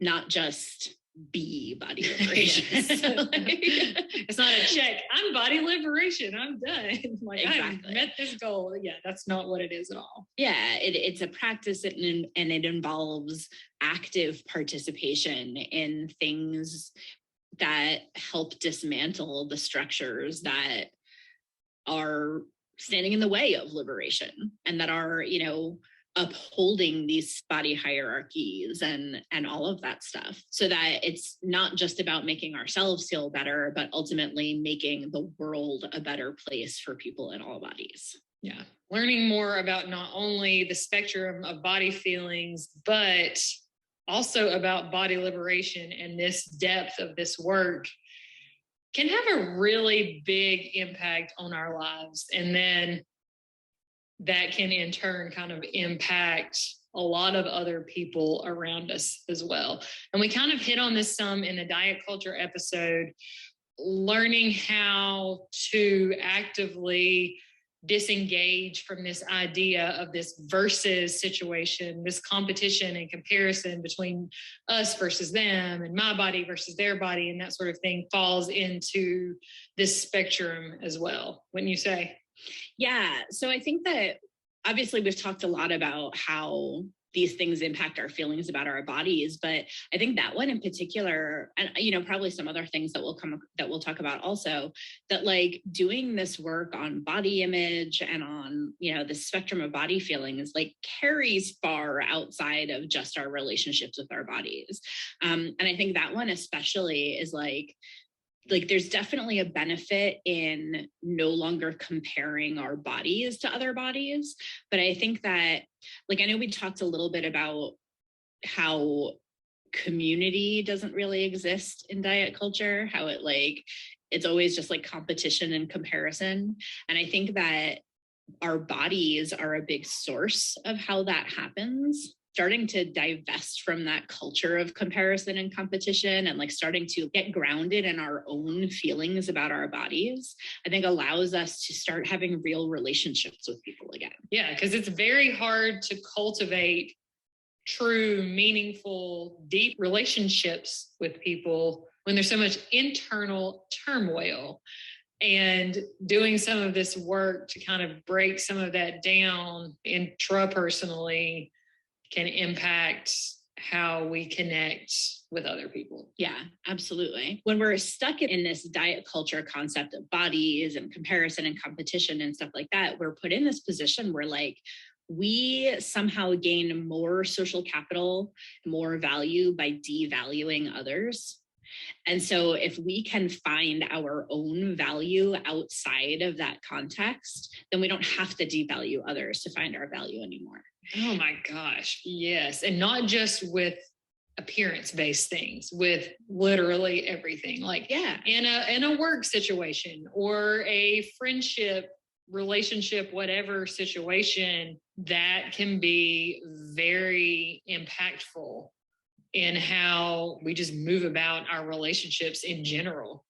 not just be body liberation. It's not a check. I'm body liberation. I'm done. Exactly. I've met this goal. Yeah, that's not what it is at all. Yeah, it's a practice, and it involves active participation in things that help dismantle the structures that are standing in the way of liberation and that are, upholding these body hierarchies and all of that stuff, so that it's not just about making ourselves feel better, but ultimately making the world a better place for people in all bodies. Yeah. Learning more about not only the spectrum of body feelings, but also about body liberation and this depth of this work can have a really big impact on our lives. And then that can in turn kind of impact a lot of other people around us as well. And we kind of hit on this some in the diet culture episode, learning how to actively disengage from this idea of this versus situation, this competition and comparison between us versus them and my body versus their body, and that sort of thing falls into this spectrum as well, wouldn't you say? Yeah. So I think that obviously we've talked a lot about how these things impact our feelings about our bodies, but I think that one in particular, and probably some other things that we'll talk about also, that doing this work on body image and on the spectrum of body feelings carries far outside of just our relationships with our bodies, and I think that one especially is there's definitely a benefit in no longer comparing our bodies to other bodies. But I think that, I know we talked a little bit about how community doesn't really exist in diet culture, how it's always just competition and comparison. And I think that our bodies are a big source of how that happens. starting to divest from that culture of comparison and competition and like starting to get grounded in our own feelings about our bodies, I think allows us to start having real relationships with people again. Yeah, because it's very hard to cultivate true, meaningful, deep relationships with people when there's so much internal turmoil. And doing some of this work to kind of break some of that down intrapersonally can impact how we connect with other people. Yeah, absolutely. When we're stuck in this diet culture concept of bodies and comparison and competition and stuff like that, we're put in this position where like we somehow gain more social capital, more value by devaluing others. And so if we can find our own value outside of that context, then we don't have to devalue others to find our value anymore. Oh my gosh. Yes. And not just with appearance-based things, with literally everything. Like in a work situation or a friendship, relationship, whatever situation, that can be very impactful in how we just move about our relationships in general.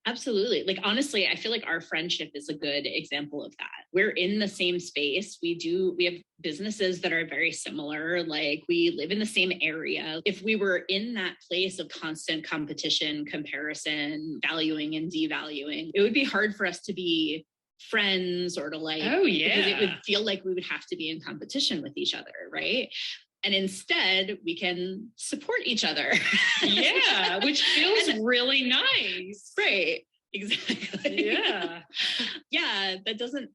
Absolutely. Like, honestly, I feel like our friendship is a good example of that. We're in the same space. We have businesses that are very similar. Like, we live in the same area. If we were in that place of constant competition, comparison, valuing and devaluing, it would be hard for us to be friends or to like, oh yeah, because it would feel like we would have to be in competition with each other. Right. And instead, we can support each other. Yeah, which feels really nice. Right, exactly. Yeah. Yeah, that doesn't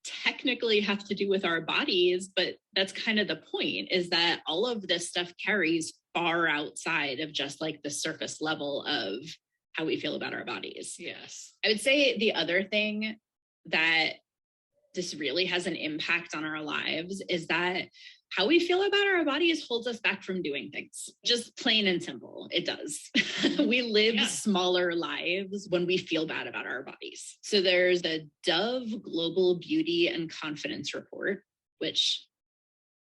technically have to do with our bodies, but that's kind of the point, is that all of this stuff carries far outside of just like the surface level of how we feel about our bodies. Yes. I would say the other thing that this really has an impact on our lives is that how we feel about our bodies holds us back from doing things. Just plain and simple, it does. We live smaller lives when we feel bad about our bodies. So there's the Dove Global Beauty and Confidence Report, which,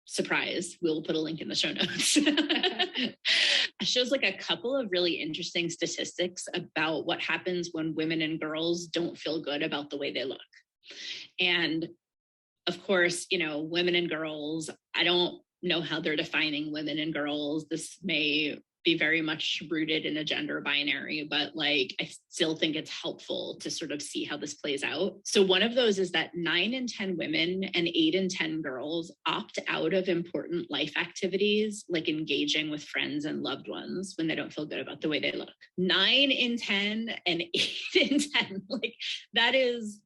surprise, we'll put a link in the show notes. It shows like a couple of really interesting statistics about what happens when women and girls don't feel good about the way they look. And of course, you know, women and girls, I don't know how they're defining women and girls. This may be very much rooted in a gender binary, but like, I still think it's helpful to sort of see how this plays out. So one of those is that 9 in 10 women and 8 in 10 girls opt out of important life activities, like engaging with friends and loved ones, when they don't feel good about the way they look. 9 in 10 and 8 in 10, like, that is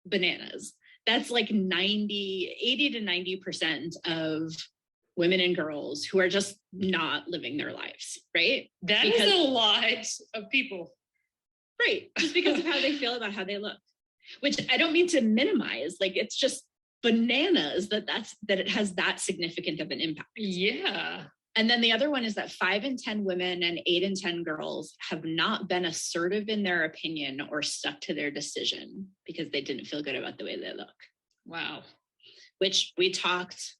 bananas. That's like 80 to 90% of women and girls who are just not living their lives, right? That is a lot of people. Right. Just because of how they feel about how they look, which I don't mean to minimize. Like, it's just bananas that it has that significant of an impact. Yeah. And then the other one is that 5 in 10 women and 8 in 10 girls have not been assertive in their opinion or stuck to their decision because they didn't feel good about the way they look. Wow. Which we talked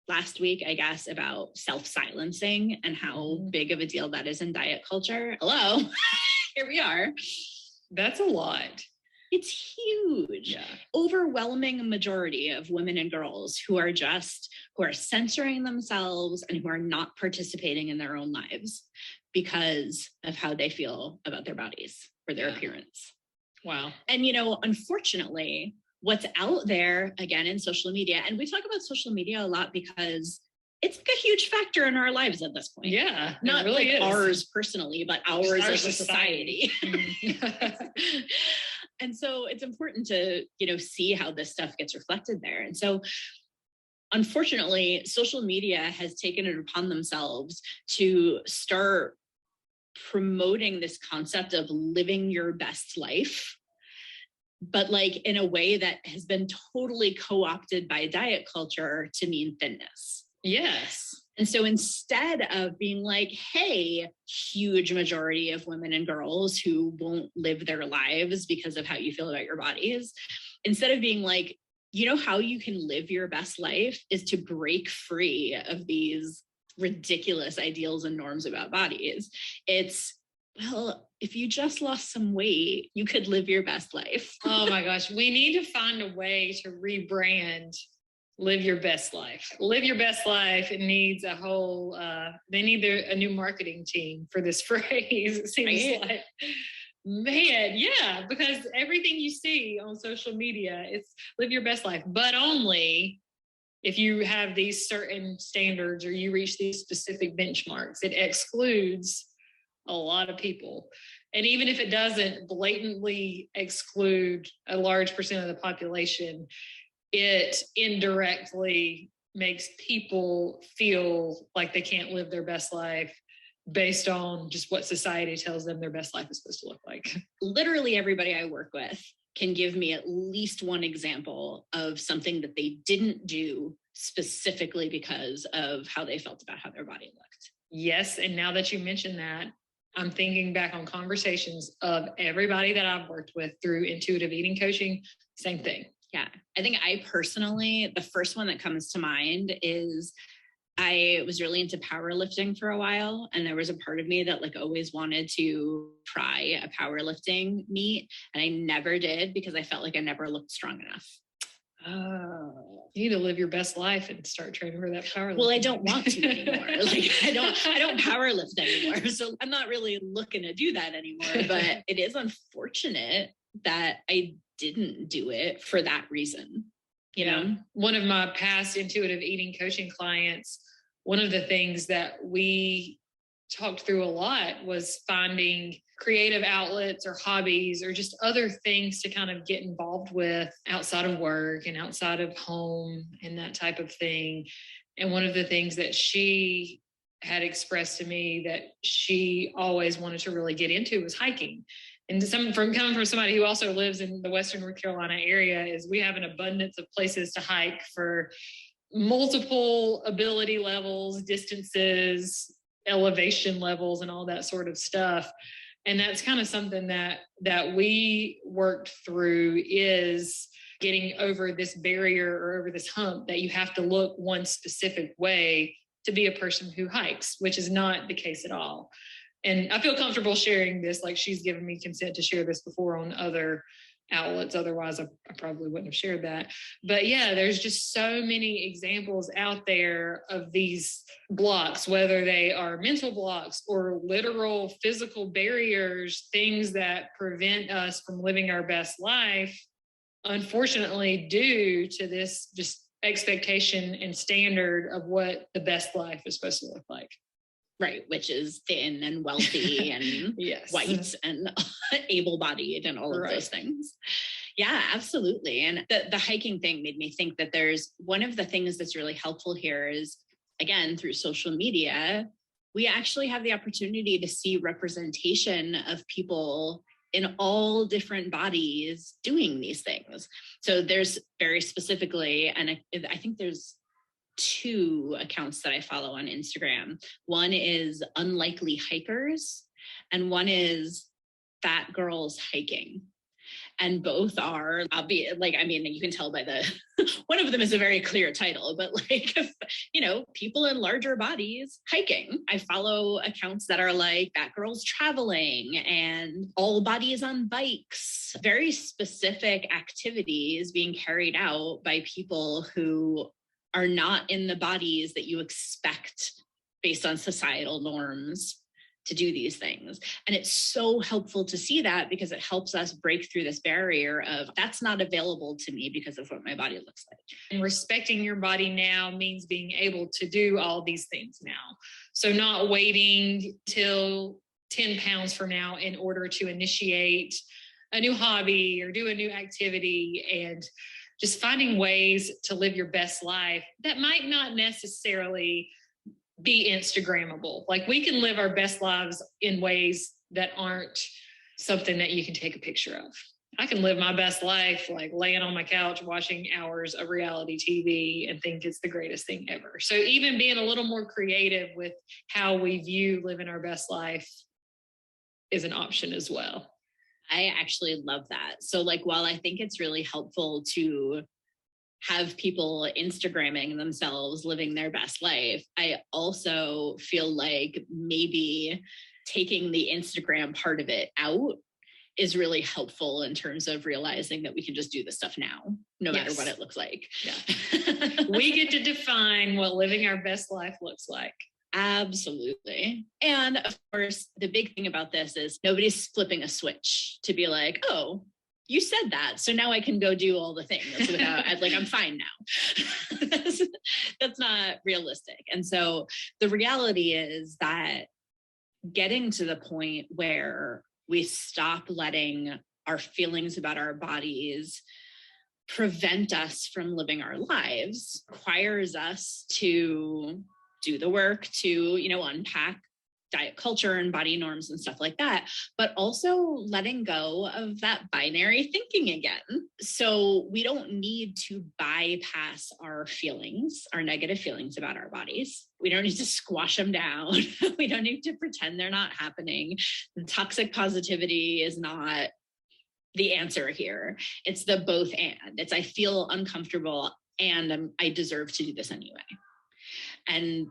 last week, I guess, about self-silencing and how big of a deal that is in diet culture. Hello, here we are. That's a lot. It's huge. Yeah. Overwhelming majority of women and girls who are censoring themselves and who are not participating in their own lives because of how they feel about their bodies or their appearance. Wow. And, you know, unfortunately, what's out there, again, in social media, and we talk about social media a lot because it's like a huge factor in our lives at this point. Yeah. Not really like ours personally, but ours as a society. And so it's important to, you know, see how this stuff gets reflected there. And so unfortunately, social media has taken it upon themselves to start promoting this concept of living your best life, but like in a way that has been totally co-opted by diet culture to mean thinness. Yes. And so instead of being like, hey, huge majority of women and girls who won't live their lives because of how you feel about your bodies, instead of being like, you know how you can live your best life is to break free of these ridiculous ideals and norms about bodies. It's, well, if you just lost some weight, you could live your best life. Oh my gosh, we need to find a way to rebrand live your best life. Live your best life. It needs a whole, they need a new marketing team for this phrase, it seems like. Man, yeah, because everything you see on social media, it's live your best life, but only if you have these certain standards or you reach these specific benchmarks. It excludes a lot of people. And even if it doesn't blatantly exclude a large percent of the population, it indirectly makes people feel like they can't live their best life based on just what society tells them their best life is supposed to look like. Literally everybody I work with can give me at least one example of something that they didn't do specifically because of how they felt about how their body looked. Yes, and now that you mention that, I'm thinking back on conversations of everybody that I've worked with through intuitive eating coaching, same thing. Yeah, I think I personally, the first one that comes to mind is I was really into powerlifting for a while, and there was a part of me that like always wanted to try a powerlifting meet, and I never did because I felt like I never looked strong enough. Oh, you need to live your best life and start training for that powerlifting. Well, I don't want to anymore. Like I don't powerlift anymore, so I'm not really looking to do that anymore. But it is unfortunate that I didn't do it for that reason. You know, one of my past intuitive eating coaching clients, one of the things that we talked through a lot was finding creative outlets or hobbies or just other things to kind of get involved with outside of work and outside of home and that type of thing. And one of the things that she had expressed to me that she always wanted to really get into was hiking. And coming from somebody who also lives in the Western North Carolina area, is we have an abundance of places to hike for multiple ability levels, distances, elevation levels, and all that sort of stuff. And that's kind of something that we worked through, is getting over this barrier or over this hump that you have to look one specific way to be a person who hikes, which is not the case at all. And I feel comfortable sharing this, like she's given me consent to share this before on other outlets. Otherwise, I probably wouldn't have shared that. But yeah, there's just so many examples out there of these blocks, whether they are mental blocks or literal physical barriers, things that prevent us from living our best life, unfortunately, due to this just expectation and standard of what the best life is supposed to look like. Right, which is thin and wealthy and yes, white and able-bodied and all of those things. Yeah, absolutely. And the hiking thing made me think that there's one of the things that's really helpful here is, again, through social media, we actually have the opportunity to see representation of people in all different bodies doing these things. So there's very specifically, and I think there's 2 accounts that I follow on Instagram. One is Unlikely Hikers, and one is Fat Girls Hiking. And both are, you can tell by one of them is a very clear title, but people in larger bodies hiking. I follow accounts that are like Fat Girls Traveling and All Bodies on Bikes. Very specific activities being carried out by people who are not in the bodies that you expect based on societal norms to do these things. And it's so helpful to see that, because it helps us break through this barrier of that's not available to me because of what my body looks like. And respecting your body now means being able to do all these things now. So not waiting till 10 pounds from now in order to initiate a new hobby or do a new activity, and just finding ways to live your best life that might not necessarily be Instagrammable. Like, we can live our best lives in ways that aren't something that you can take a picture of. I can live my best life like laying on my couch watching hours of reality TV and think it's the greatest thing ever. So even being a little more creative with how we view living our best life is an option as well. I actually love that. So while I think it's really helpful to have people Instagramming themselves living their best life, I also feel like maybe taking the Instagram part of it out is really helpful in terms of realizing that we can just do this stuff now, no matter what it looks like. Yeah. We get to define what living our best life looks like. Absolutely. And of course, the big thing about this is nobody's flipping a switch to be like, oh, you said that, so now I can go do all the things without, like, I'm fine now. That's not realistic. And so the reality is that getting to the point where we stop letting our feelings about our bodies prevent us from living our lives requires us to do the work to, unpack diet culture and body norms and stuff like that, but also letting go of that binary thinking again. So we don't need to bypass our feelings, our negative feelings about our bodies. We don't need to squash them down. We don't need to pretend they're not happening. The toxic positivity is not the answer here. It's the both and. It's I feel uncomfortable and I deserve to do this anyway. And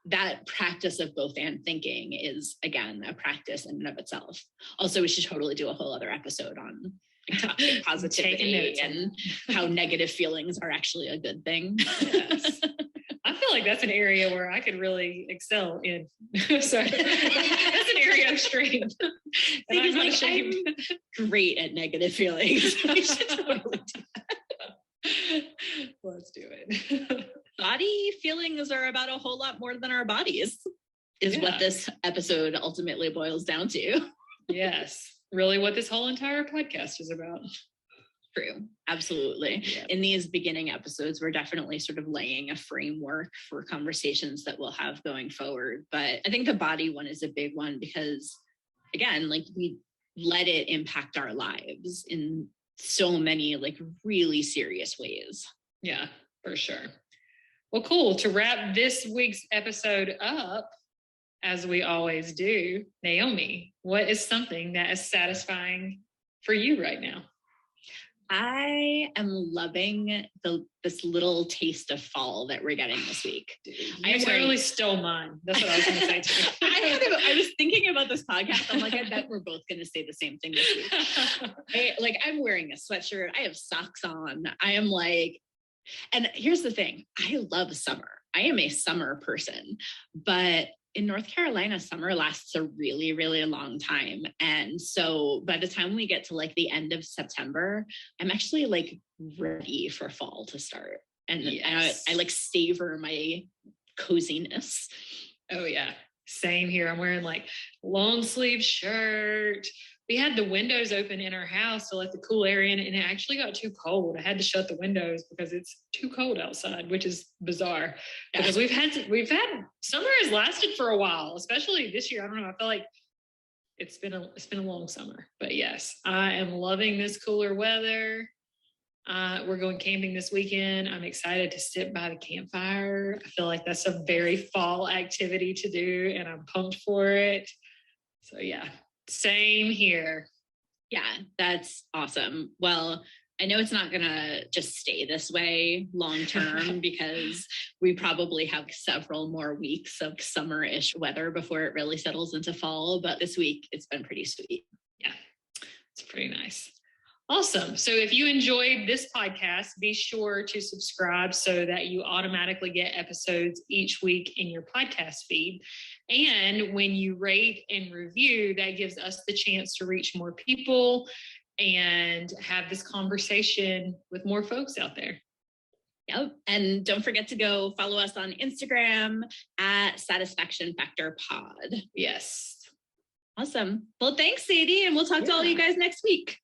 that practice of both and thinking is, again, a practice in and of itself. Also, we should totally do a whole other episode on toxic positivity and how negative feelings are actually a good thing. Yes. I feel like that's an area where I could really excel in. So that's an area of strength. And I'm not ashamed. I'm great at negative feelings. We should totally do that. Let's do it. Body feelings are about a whole lot more than our bodies, is what this episode ultimately boils down to. Yes, really what this whole entire podcast is about. True, absolutely. Yeah. In these beginning episodes, we're definitely sort of laying a framework for conversations that we'll have going forward. But I think the body one is a big one because, again, like we let it impact our lives in so many like really serious ways. Yeah, for sure. Well, cool. To wrap this week's episode up, as we always do, Naomi, what is something that is satisfying for you right now? I am loving this little taste of fall that we're getting this week. You totally stole mine. That's what I was going to say too. I was thinking about this podcast. I'm like, I bet we're both going to say the same thing this week. I'm wearing a sweatshirt. I have socks on. I am like, and here's the thing. I love summer. I am a summer person, but in North Carolina, summer lasts a really, really long time. And so by the time we get to like the end of September, I'm actually like ready for fall to start. And yes. I like savor my coziness. Oh yeah. Same here. I'm wearing like long sleeve shirt. We had the windows open in our house to let the cool air in, and it actually got too cold. I had to shut the windows because it's too cold outside, which is bizarre. Yeah. Because we've had summer has lasted for a while, especially this year. I don't know. I feel like it's been a long summer, but yes, I am loving this cooler weather. We're going camping this weekend. I'm excited to sit by the campfire. I feel like that's a very fall activity to do, and I'm pumped for it. So yeah. Same here. Yeah, that's awesome. Well, I know it's not going to just stay this way long term because we probably have several more weeks of summer-ish weather before it really settles into fall. But this week, it's been pretty sweet. Yeah, it's pretty nice. Awesome. So if you enjoyed this podcast, be sure to subscribe so that you automatically get episodes each week in your podcast feed. And when you rate and review, that gives us the chance to reach more people and have this conversation with more folks out there. Yep. And don't forget to go follow us on Instagram at Satisfaction Factor Pod. Yes. Awesome. Well, thanks, Sadie. And we'll talk to all you guys next week.